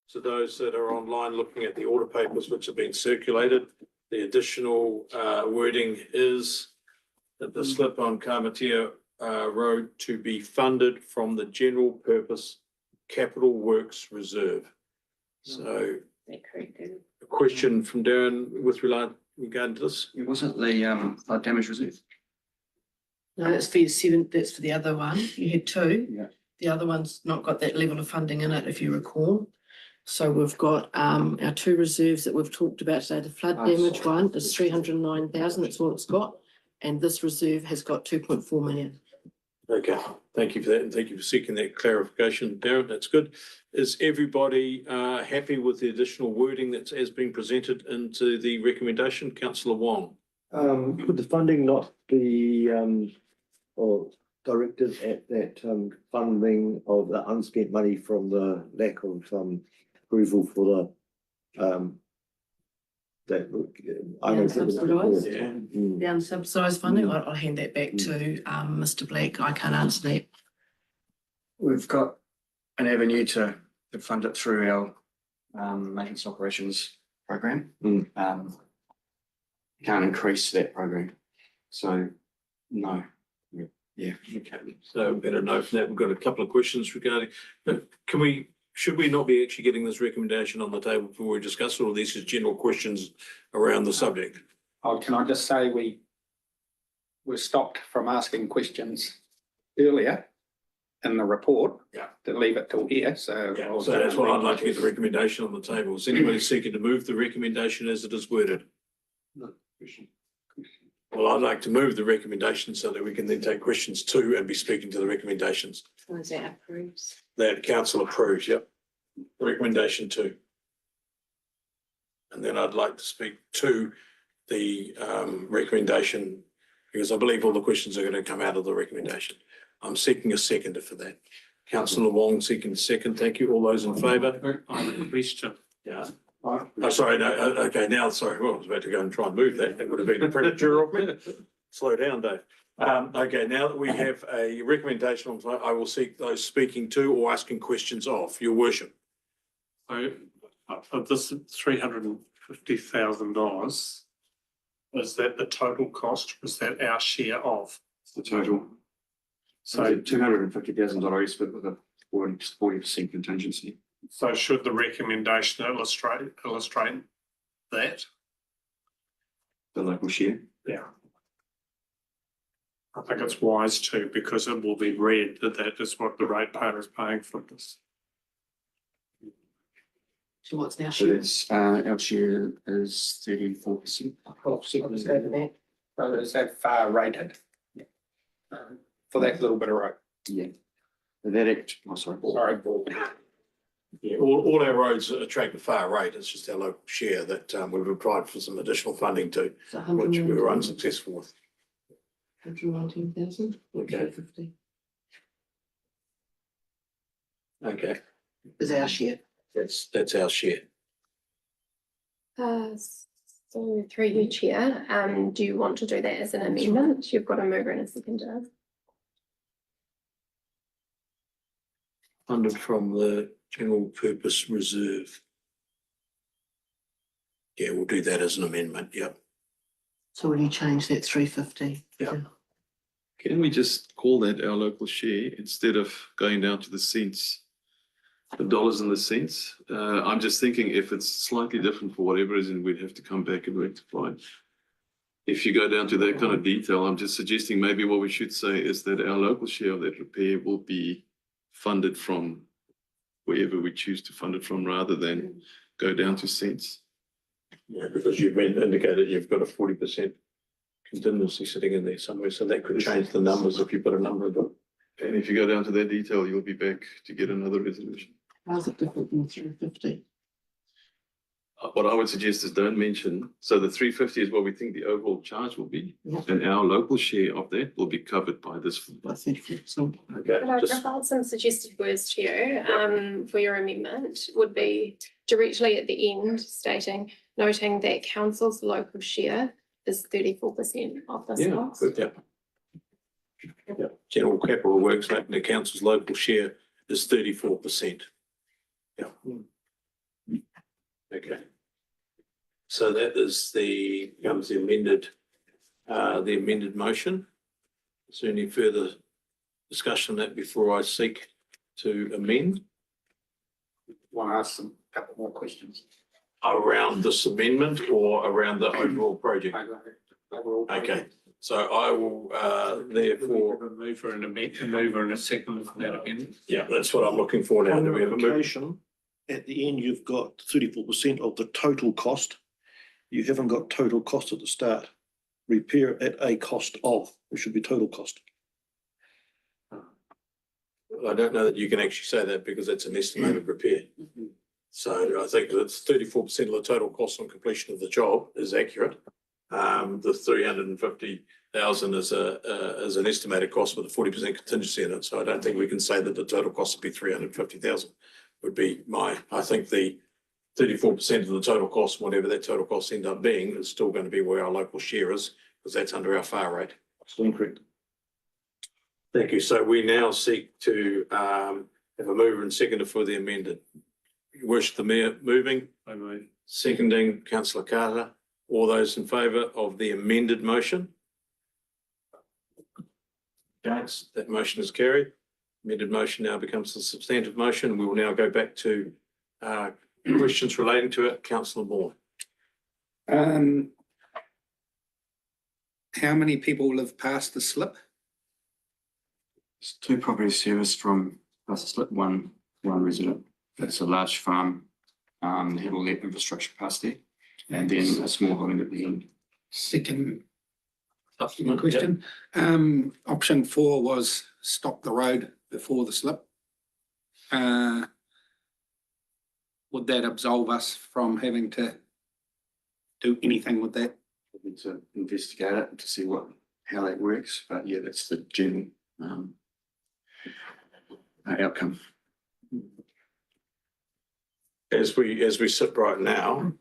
So those that are online looking at the order papers which have been circulated, the additional wording is that the slip on Kamatea Road to be funded from the general purpose capital works reserve. So a question from Darren with regard to this. It wasn't the flood damage reserve. No, that's for your seven, that's for the other one. You had two. Yeah. The other one's not got that level of funding in it, if you recall. So we've got our two reserves that we've talked about today. The flood damage one is 309,000, that's all it's got. And this reserve has got 2.4 million. Okay, thank you for that, and thank you for seeking that clarification, Darren. That's good. Is everybody happy with the additional wording that has been presented into the recommendation? Councillor Wong. Could the funding not be or directed at that funding of the unspent money from the lack of approval for the that I don't think it's Unsubsidised? Mm. The unsubsidised funding, I'll hand that back to Mr. Black. I can't answer that. We've got an avenue to fund it through our maintenance operations program. Mm. Can't increase that program. So, no. Yeah. Okay, so better know from that. We've got a couple of questions regarding, should we not be actually getting this recommendation on the table before we discuss all of these as general questions around the subject? Oh, can I just say we were stopped from asking questions earlier in the report. Yeah. To leave it till here, so. Yeah, so that's why I'd like to get the recommendation on the table. Is anybody seeking to move the recommendation as it is worded? No. Well, I'd like to move the recommendation so that we can then take questions 2 and be speaking to the recommendations. Was that approves? That council approves, yep. Recommendation 2. And then I'd like to speak to the recommendation, because I believe all the questions are going to come out of the recommendation. I'm seeking a seconder for that. Councillor Wong seeking a second. Thank you. All those in favour? I have a question. Yeah. Oh, sorry, no, okay, now, sorry, well, I was about to go and try and move that. That would have been premature of me. Slow down, Dave. Okay, now that we have a recommendation on, I will seek those speaking to or asking questions of, your worship. So of this $350,000, is that the total cost? Is that our share of? It's the total. So $250,000 split with a 40% contingency. So should the recommendation illustrate that? The local share. Yeah. I think it's wise to, because it will be read that that is what the ratepayer is paying for this. So what's our So share? that's our share is 34%. So is that far rated? For that little bit of road? Yeah. Sorry. Yeah, all our roads attract a far rate. It's just our local share that we've applied for some additional funding to, which we were unsuccessful with. 119,000. Okay. 50 Okay, is our share. that's our share. So through you, Chair, do you want to do that as an amendment? You've got a mover and a seconder. Funded from the general purpose reserve. Yeah, we'll do that as an amendment, yep. So will you change that 350? Yeah. Can we just call that our local share instead of going down to the cents, the dollars and the cents? I'm just thinking if it's slightly different for whatever reason, we'd have to come back and rectify it. If you go down to that kind of detail, I'm just suggesting maybe what we should say is that our local share of that repair will be funded from wherever we choose to fund it from, rather than go down to cents. Yeah, because you've indicated you've got a 40% contingency sitting in there somewhere, so that could change the numbers if you put a number of them. And if you go down to that detail, you'll be back to get another resolution. How's it different from 350? What I would suggest is don't mention, so the 350 is what we think the overall charge will be. Yeah. And our local share of that will be covered by this. By 34%. Okay, Could I just, provide some suggested words to you, for your amendment would be directly at the end stating, noting that council's local share is 34% of this yeah, cost. good, yeah. Yeah, general capital works, making the council's local share is 34%. Yeah. Okay. So that is comes the amended motion. Is there any further discussion on that before I seek to amend Want to ask some couple more questions? around this amendment or around the overall project? Okay, so I will therefore, A mover and a mover and a second for that amendment. yeah, that's what I'm looking for now. On Do the we have a move? application, at the end, you've got 34% of the total cost. You haven't got total cost at the start. Repair at a cost of, it should be total cost. I don't know that you can actually say that because that's an estimated repair. So I think that's 34% of the total cost on completion of the job is accurate. The 350,000 is an estimated cost with a 40% contingency in it. So I don't think we can say that the total cost would be 350,000 would be I think the 34% of the total cost, whatever that total cost end up being, is still going to be where our local share is, because that's under our FAR rate. Still incorrect. Thank you. So we now seek to have a mover and seconder for the amended. Your worship, the mayor moving, I move. seconding councillor Carter. All those in favour of the amended motion? Against, that motion is carried. Amended motion now becomes the substantive motion. We will now go back to questions relating to it. Councillor Moore. How many people live past the slip? There's two properties serviced from Pastor Slip, one resident. That's a large farm. They have all their infrastructure past there. And then a small building at the end. Second Supplement, question. Option 4 was stop the road before the slip. Would that absolve us from having to do anything with that? We need to investigate it to see how that works. But yeah, that's the general outcome. As we sit right now,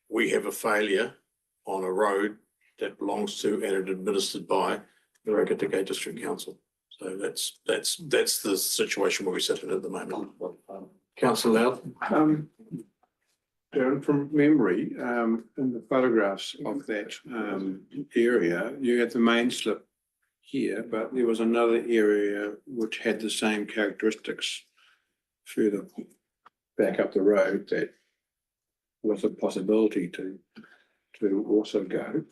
we have a failure on a road that belongs to and administered by the Rangitaka District Council. So that's the situation where we sit in at the moment. Councillor Loud. Darren, from memory, in the photographs of that area, you had the main slip here, but there was another area which had the same characteristics further back up the road that was a possibility to also go.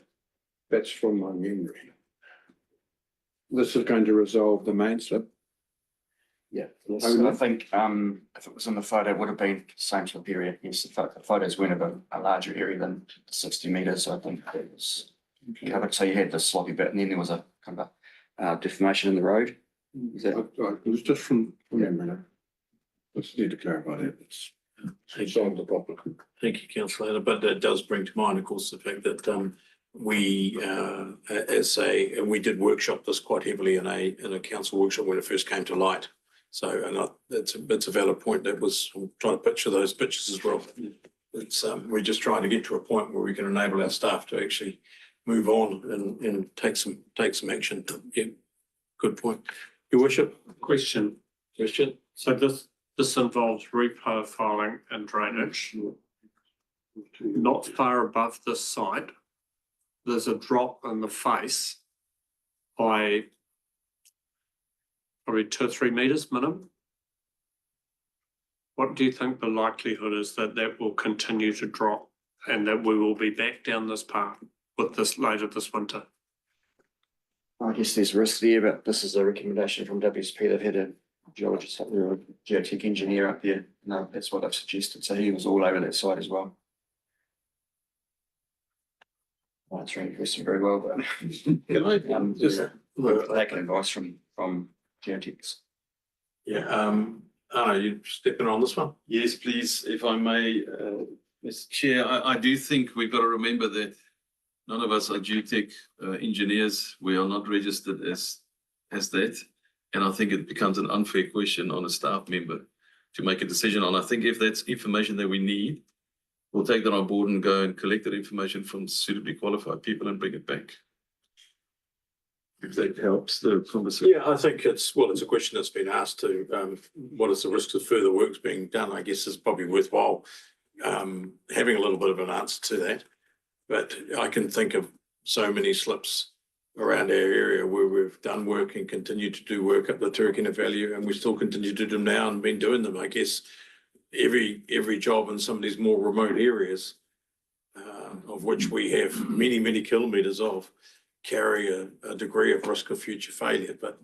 That's from my memory. This is going to resolve the main slip. Yeah, yes, I think if it was in the photo, it would have been the same slip area. Yes, the photos went of a larger area than 60 metres. I think it was covered. So you had the sloppy bit, and then there was a kind of deformation in the road. Is that It was just from memory. Let's need to clarify that. It's solved the problem. Thank you, councillor. But that does bring to mind, of course, the fact that we we did workshop this quite heavily in a council workshop when it first came to light. So, and that's a valid point. I'm trying to picture those pictures as well. We're just trying to get to a point where we can enable our staff to actually move on and take some action. Yeah, good point. Your worship. Question. So this involves reprofiling and drainage. Not far above this site, there's a drop in the face by probably 2 or 3 metres minimum. What do you think the likelihood is that will continue to drop and that we will be back down this path with this later this winter? I guess there's risk there, but this is a recommendation from WSP. They've had a geologist up there, a geotech engineer up there. No, that's what they've suggested. So he was all over that site as well. answering the question very well, but Can I just, taking advice from Geotex. yeah, Arno, you stepping on this one? Yes, please, if I may, Mr. Chair, I do think we've got to remember that none of us are geotech engineers. We are not registered as that. And I think it becomes an unfair question on a staff member to make a decision on. I think if that's information that we need, we'll take that on board and go and collect that information from suitably qualified people and bring it back. If that helps the conversation. Yeah, I think it's a question that's been asked to, what is the risk of further works being done? I guess is probably worthwhile having a little bit of an answer to that. But I can think of so many slips around our area where we've done work and continue to do work up the Turkana Valley, and we still continue to do them now and been doing them. I guess every job in some of these more remote areas, of which we have many kilometres of, carry a degree of risk of future failure. But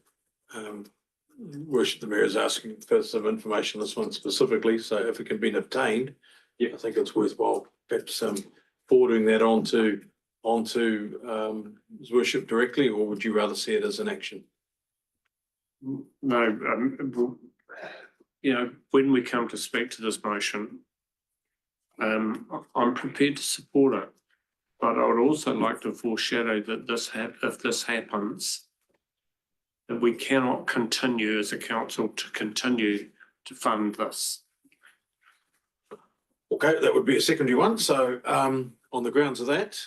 Worship the Mayor is asking for some information on this one specifically, so if it can be obtained, I think it's worthwhile perhaps forwarding that onto His Worship directly, or would you rather see it as an action? No, you know, when we come to speak to this motion, I'm prepared to support it. But I would also like to foreshadow that if this happens, that we cannot continue as a council to continue to fund this. Okay, that would be a secondary one. So on the grounds of that,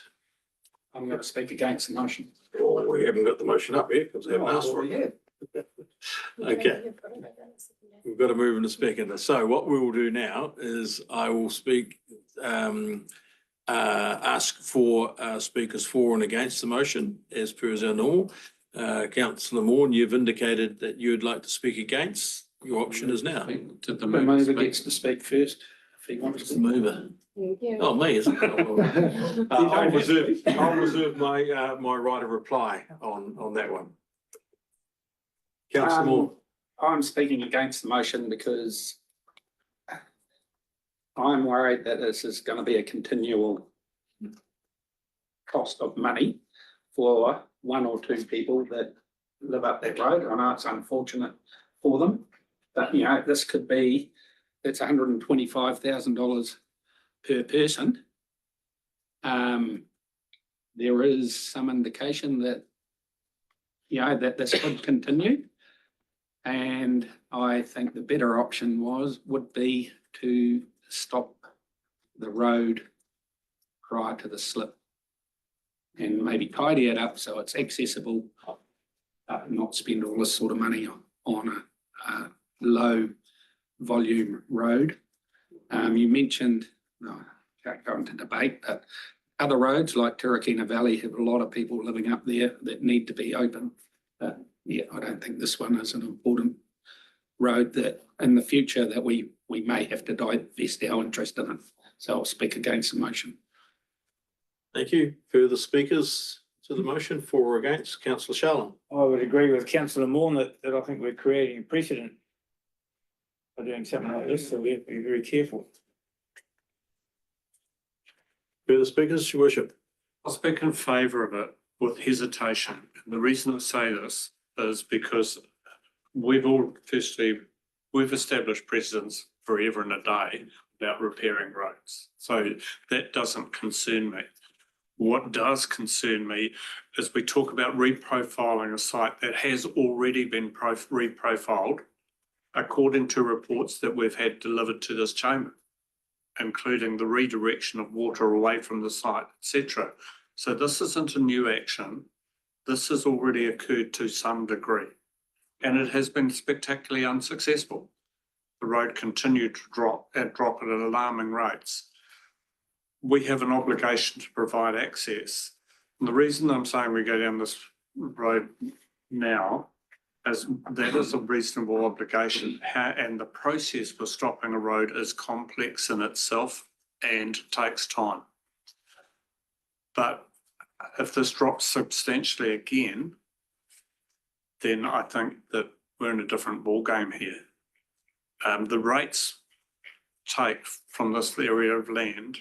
I'm going to speak against the motion. well, we haven't got the motion up yet because we haven't asked for it. Okay, we've got to move in a second. So what we will do now is I will ask for speakers for and against the motion as per our normal. Councillor Moore, you've indicated that you would like to speak against. Your option is now. The mover gets to speak first if he wants to. Mover. Oh, me, isn't it? I'll reserve my right of reply on that one. Councillor Moore. I'm speaking against the motion because I'm worried that this is going to be a continual cost of money for one or two people that live up that road. I know it's unfortunate for them, but you know, this could be, it's $125,000 per person. There is some indication that, you know, that this could continue. And I think the better option would be to stop the road prior to the slip and maybe tidy it up so it's accessible, not spend all this sort of money on a low volume road. You mentioned, no, can't go into debate, but other roads like Turkana Valley have a lot of people living up there that need to be open. Yeah, I don't think this one is an important road that in the future that we may have to divest our interest in it. So I'll speak against the motion. Thank you. Further speakers to the motion for or against? Councillor Shalom. I would agree with Councillor Moore that I think we're creating a precedent by doing something like this, so we have to be very careful. Further speakers, Your Worship. I'll speak in favour of it with hesitation. And the reason I say this is because we've established precedents forever and a day about repairing roads. So that doesn't concern me. What does concern me is we talk about reprofiling a site that has already been reprofiled according to reports that we've had delivered to this chamber, including the redirection of water away from the site, etc. So this isn't a new action. This has already occurred to some degree, and it has been spectacularly unsuccessful. The road continued to drop at alarming rates. We have an obligation to provide access. And the reason I'm saying we go down this road now is that is a reasonable obligation, and the process for stopping a road is complex in itself and takes time. But if this drops substantially again, then I think that we're in a different ballgame here. The rates take from this area of land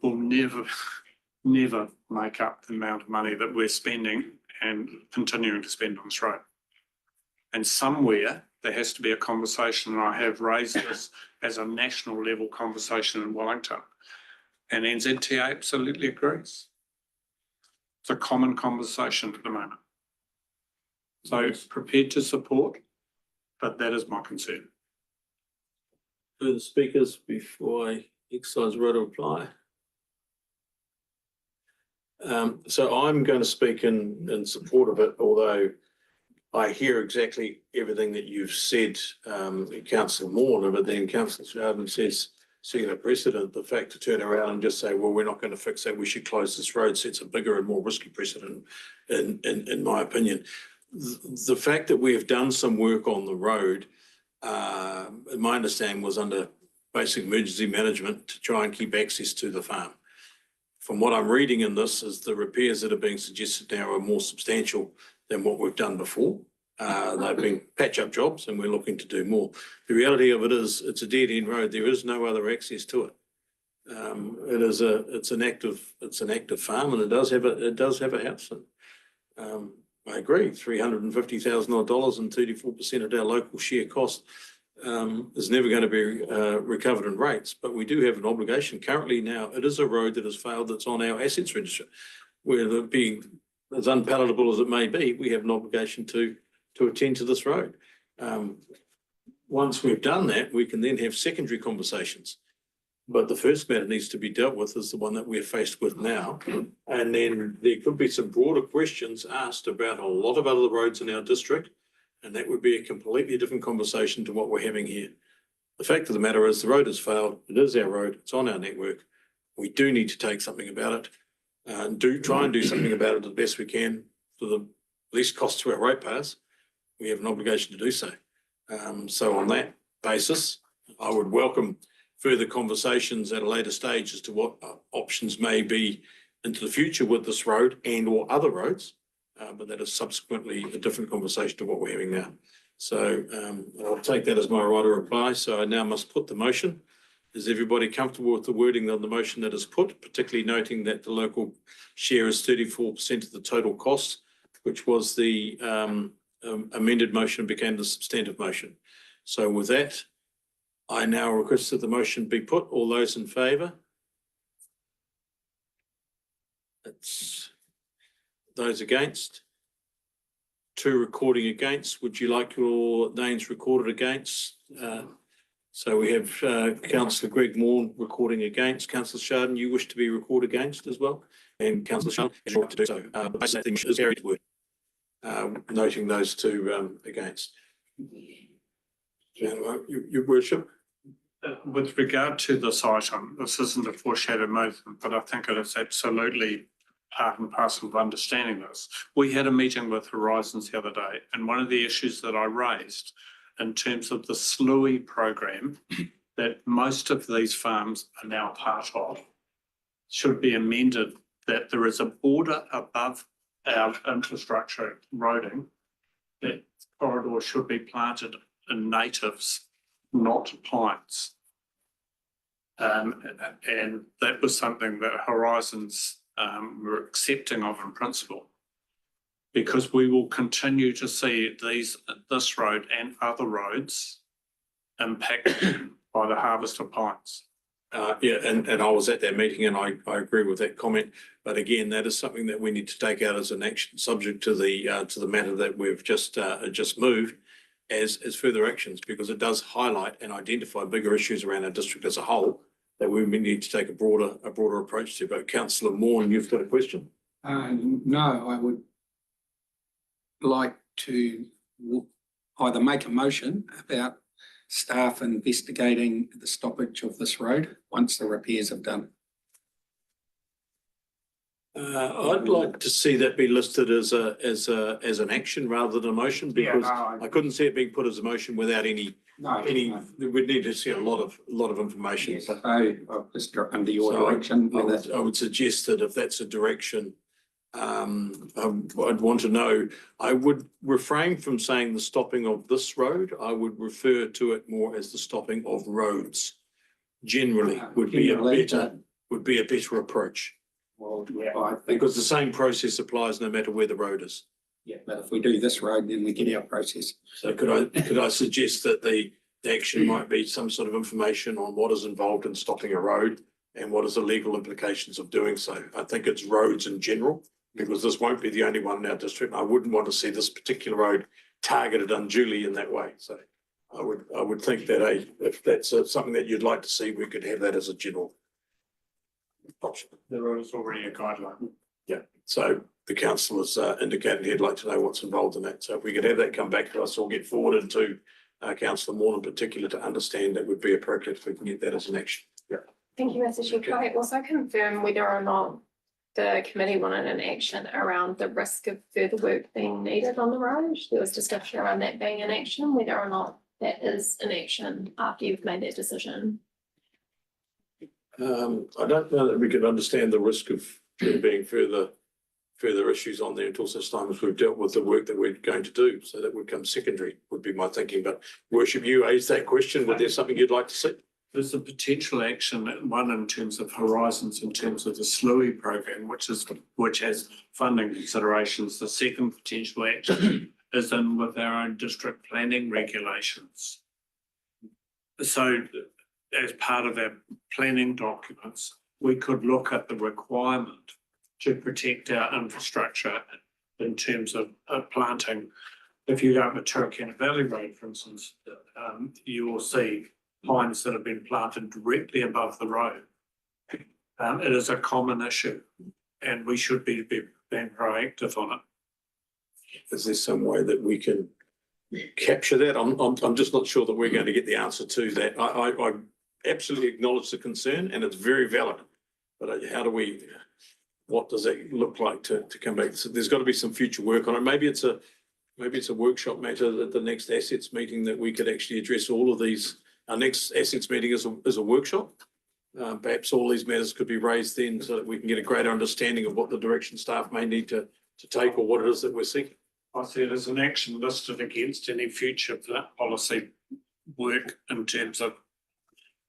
will never make up the amount of money that we're spending and continuing to spend on this road. And somewhere there has to be a conversation, and I have raised this as a national level conversation in Wellington. And NZTA absolutely agrees. It's a common conversation at the moment. So prepared to support, but that is my concern. Further speakers before I exercise right to reply? So I'm going to speak in support of it, although I hear exactly everything that you've said, Councillor Moore, but then Councillor Sheridan says, seeing a precedent, the fact to turn around and just say, well, we're not going to fix that, we should close this road, sets a bigger and more risky precedent, in my opinion. The fact that we have done some work on the road, my understanding was under basic emergency management to try and keep access to the farm. From what I'm reading in this is the repairs that are being suggested now are more substantial than what we've done before. They've been patch-up jobs and we're looking to do more. The reality of it is it's a dead-end road. There is no other access to it. It's an active farm and it does have a house. And, I agree, $350,000 and 34% of our local share cost is never going to be recovered in rates, but we do have an obligation. Currently now, it is a road that has failed that's on our assets register. Where being as unpalatable as it may be, we have an obligation to attend to this road. Once we've done that, we can then have secondary conversations. But the first matter needs to be dealt with is the one that we're faced with now. And then there could be some broader questions asked about a lot of other roads in our district. And that would be a completely different conversation to what we're having here. The fact of the matter is the road has failed. It is our road. It's on our network. We do need to take something about it and try and do something about it the best we can for the least cost to our ratepayers. We have an obligation to do so. So on that basis, I would welcome further conversations at a later stage as to what options may be into the future with this road and or other roads. But that is subsequently a different conversation to what we're having now. So I'll take that as my right to reply. So I now must put the motion. Is everybody comfortable with the wording of the motion that is put, particularly noting that the local share is 34% of the total cost, which was the amended motion became the substantive motion. So with that, I now request that the motion be put. All those in favour? Those against? 2 recording against. Would you like your names recorded against? So we have Councillor Greg Moore recording against. Councillor Sheridan, you wish to be recorded against as well? And Councillor Sheridan is right to do so. The basic thing is carried word. Noting those 2 against. Your worship. With regard to this item, this isn't a foreshadowed motion, but I think it is absolutely part and parcel of understanding this. We had a meeting with Horizons the other day, and one of the issues that I raised in terms of the SLUI program that most of these farms are now part of should be amended, that there is a border above our infrastructure roading, that corridor should be planted in natives, not pines. And that was something that Horizons were accepting of in principle, because we will continue to see this road and other roads impacted by the harvest of pines. Yeah, and I was at that meeting and I agree with that comment. But again, that is something that we need to take out as an action subject to the matter that we've just moved as further actions, because it does highlight and identify bigger issues around our district as a whole that we need to take a broader approach to. But Councillor Moore, you've got a question? No, I would like to either make a motion about staff investigating the stoppage of this road once the repairs are done. I'd like to see that be listed as an action rather than a motion, because I couldn't see it being put as a motion without any. We'd need to see a lot of information. Yes, just under your direction. I would suggest that if that's a direction, I'd want to know. I would refrain from saying the stopping of this road. I would refer to it more as the stopping of roads. Generally, would be a better approach. Well, yeah, I think, Because the same process applies no matter where the road is. yeah, but if we do this road, then we get our process. So could I suggest that the action might be some sort of information on what is involved in stopping a road and what is the legal implications of doing so? I think it's roads in general, because this won't be the only one in our district. I wouldn't want to see this particular road targeted unduly in that way. So I would think that if that's something that you'd like to see, we could have that as a general option. There is already a guideline. Yeah, so the council has indicated he'd like to know what's involved in that. So if we could have that come back to us or get forwarded to councillor Moore in particular to understand, that would be appropriate if we can get that as an action. Yeah. Thank you, Mr. Chair. Could I also confirm whether or not the committee wanted an action around the risk of further work being needed on the road? There was discussion around that being an action, whether or not that is an action after you've made that decision. I don't know that we could understand the risk of there being further issues on there until such time as we've dealt with the work that we're going to do. So that would come secondary, would be my thinking. But Worship, you raised that question. Would there something you'd like to see? There's a potential action, one in terms of horizons, in terms of the SLUI program, which has funding considerations. The second potential action is in with our own district planning regulations. So as part of our planning documents, we could look at the requirement to protect our infrastructure in terms of planting. If you go up the Turkana Valley Road, for instance, you will see pines that have been planted directly above the road. It is a common issue and we should be being proactive on it. Is there some way that we can capture that? I'm just not sure that we're going to get the answer to that. I absolutely acknowledge the concern and it's very valid. But how do we, what does that look like to come back? So there's got to be some future work on it. Maybe it's a workshop matter at the next assets meeting that we could actually address all of these. Our next assets meeting is a workshop. Perhaps all these matters could be raised then so that we can get a greater understanding of what the direction staff may need to take or what it is that we're seeking. I see it as an action listed against any future policy work in terms of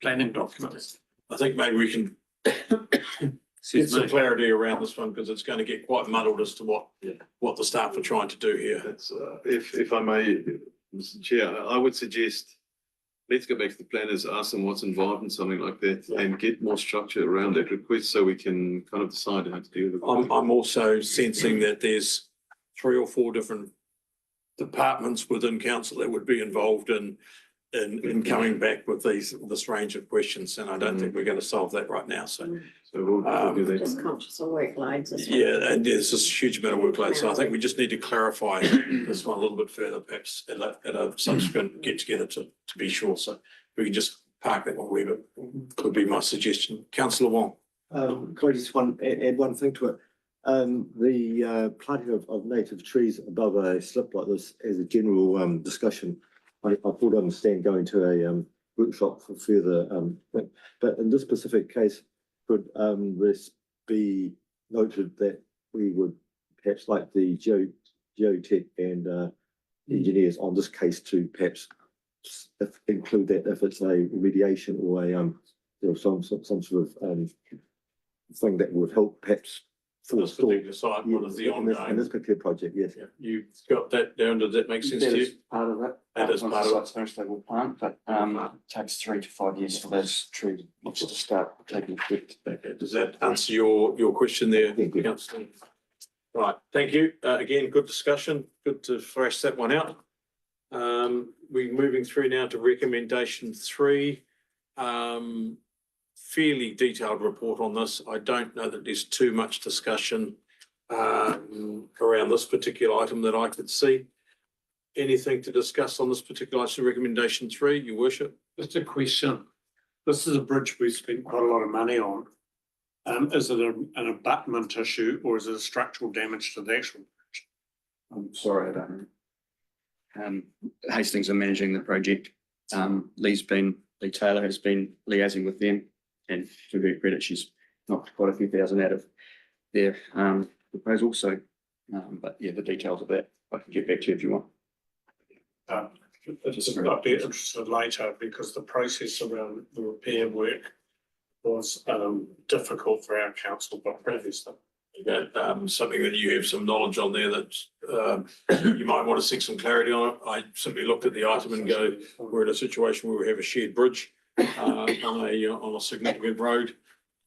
planning documents. I think maybe we can get some clarity around this one because it's going to get quite muddled as to what the staff are trying to do here. That's, if I may, Mr. Chair, I would suggest let's go back to the planners, ask them what's involved in something like that and get more structure around that request so we can kind of decide how to deal with it. I'm also sensing that there's 3 or 4 different departments within council that would be involved in coming back with this range of questions, and I don't think we're going to solve that right now. So we'll do that. Just conscious of workloads as well. yeah, and there's this huge amount of workload. So I think we just need to clarify this one a little bit further, perhaps at a subsequent get together to be sure. So we can just park that one where, but could be my suggestion. Councillor Wong. Could I just add one thing to it? The planting of native trees above a slip like this as a general discussion, I thought I understand going to a workshop for further, but in this specific case, could this be noted that we would perhaps like the geotech and engineers on this case to perhaps include that if it's a remediation or a some sort of thing that would help perhaps This particular site, what is the ongoing? in this particular project, yes. Yeah, you got that down. Does that make sense to you? Part of it. That is part of it. Once the site's finished, they will plant, but it takes 3 to 5 years for those trees to start taking effect. Okay, does that answer your question there, Councillor? Right, thank you. Again, good discussion. Good to thrash that one out. We're moving through now to recommendation 3. Fairly detailed report on this. I don't know that there's too much discussion around this particular item that I could see. Anything to discuss on this particular item, recommendation 3, Your Worship? Just a question. This is a bridge we've spent quite a lot of money on. Is it an abutment issue or is it a structural damage to the actual bridge? I'm sorry, I don't know. Hastings are managing the project. Lee Taylor has been liaising with them, and to her credit, she's knocked quite a few thousand out of their proposal. So, but yeah, the details of that I can get back to you if you want. I'd be interested later because the process around the repair work was difficult for our council, but previously. That something that you have some knowledge on there that you might want to seek some clarity on it. I simply looked at the item and go, we're in a situation where we have a shared bridge on a significant road.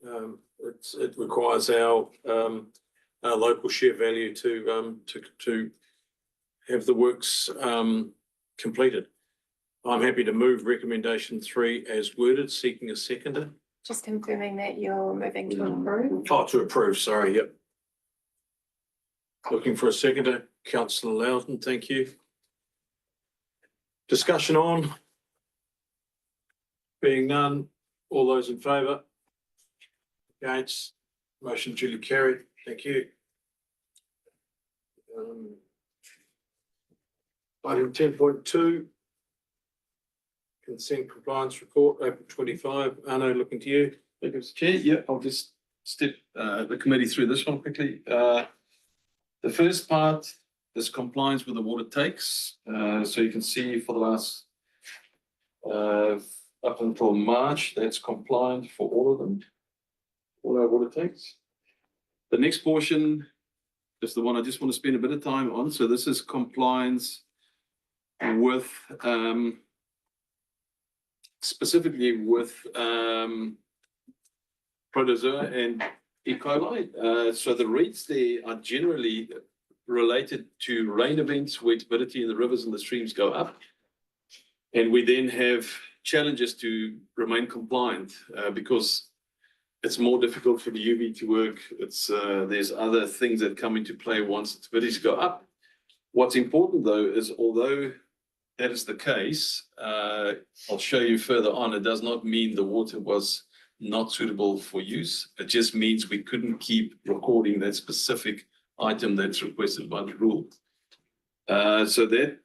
It requires our local share value to have the works completed. I'm happy to move recommendation 3 as worded, seeking a seconder. Just confirming that you're moving to approve. Oh, to approve, sorry, yep. Looking for a seconder, councillor Loudon, thank you. Discussion on? Being none, all those in favour? Against, motion duly carried, thank you. Item 10.2. Consent compliance report, April 25. Arno, looking to you. Thank you, Mr. Chair. Yeah, I'll just step the committee through this one quickly. The first part is compliance with the water takes. So you can see for the last up until March, that's compliant for all of them, all our water takes. The next portion is the one I just want to spend a bit of time on. So this is compliance with specifically with protozoa and E. coli. So the rates there are generally related to rain events where turbidity in the rivers and the streams go up. And we then have challenges to remain compliant because it's more difficult for the UV to work. It's there's other things that come into play once the turbidities go up. What's important though is although that is the case, I'll show you further on, it does not mean the water was not suitable for use. It just means we couldn't keep recording that specific item that's requested by the rule. So that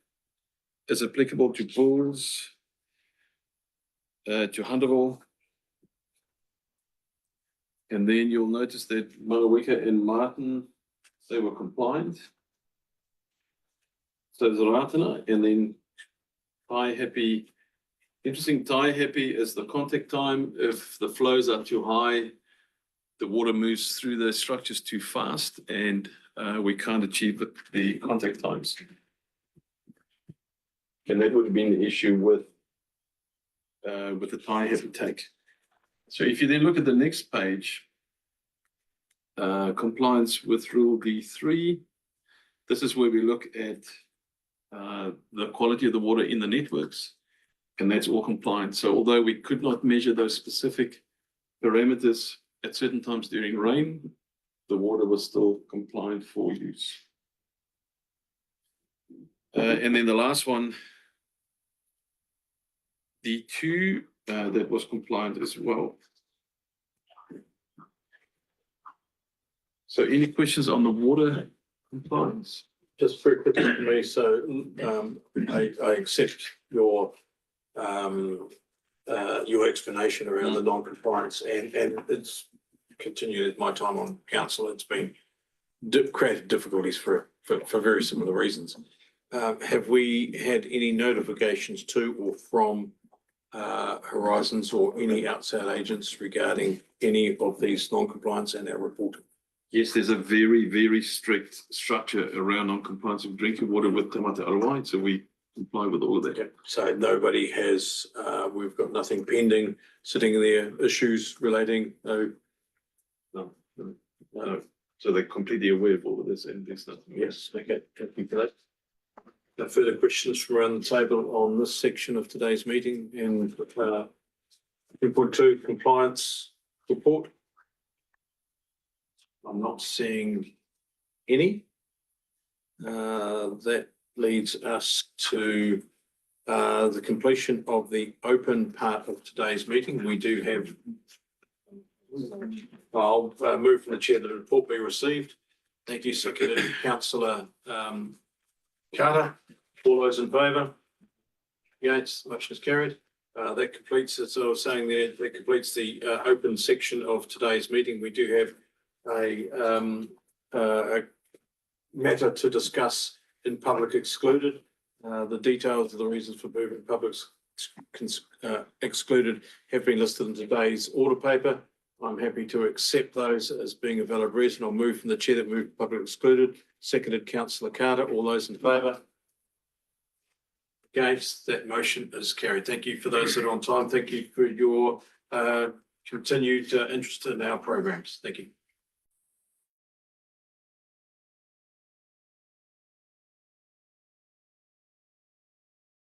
is applicable to pools, to Hunterville. And then you'll notice that Mangaweka and Martin, they were compliant. So there's Ratana, and then Tai Happy. Interesting, Tai Happy is the contact time. If the flows are too high, the water moves through the structures too fast, and we can't achieve the contact times. And that would have been the issue with the Tai Happy take. So if you then look at the next page, compliance with Rule D3, this is where we look at the quality of the water in the networks, and that's all compliant. So although we could not measure those specific parameters at certain times during rain, the water was still compliant for use. And then the last one, D2, that was compliant as well. So any questions on the water compliance? Just very quickly for me, so I accept your explanation around the non-compliance, and it's continued my time on council. It's been created difficulties for very similar reasons. Have we had any notifications to or from Horizons or any outside agents regarding any of these non-compliance and our reporting? Yes, there's a very, very strict structure around non-compliance of drinking water with Te Mate Arawai, so we comply with all of that. Yeah. So nobody has, we've got nothing pending, sitting there, issues relating, no. So they're completely aware of all of this and there's nothing. Yes, okay, thank you for that. No further questions from around the table on this section of today's meeting, and input to compliance report. I'm not seeing any. That leads us to the completion of the open part of today's meeting. We do have, I'll move from the chair that the report be received. Thank you, seconded councillor Carter. All those in favour? Against, motion is carried. That completes, as I was saying there, that completes the open section of today's meeting. We do have a matter to discuss in public excluded. The details of the reasons for moving excluded have been listed in today's order paper. I'm happy to accept those as being a valid reason. I'll move from the chair that moved public excluded, seconded councillor Carter. All those in favour? Against, that motion is carried. Thank you for those that are on time. Thank you for your continued interest in our programs. Thank you.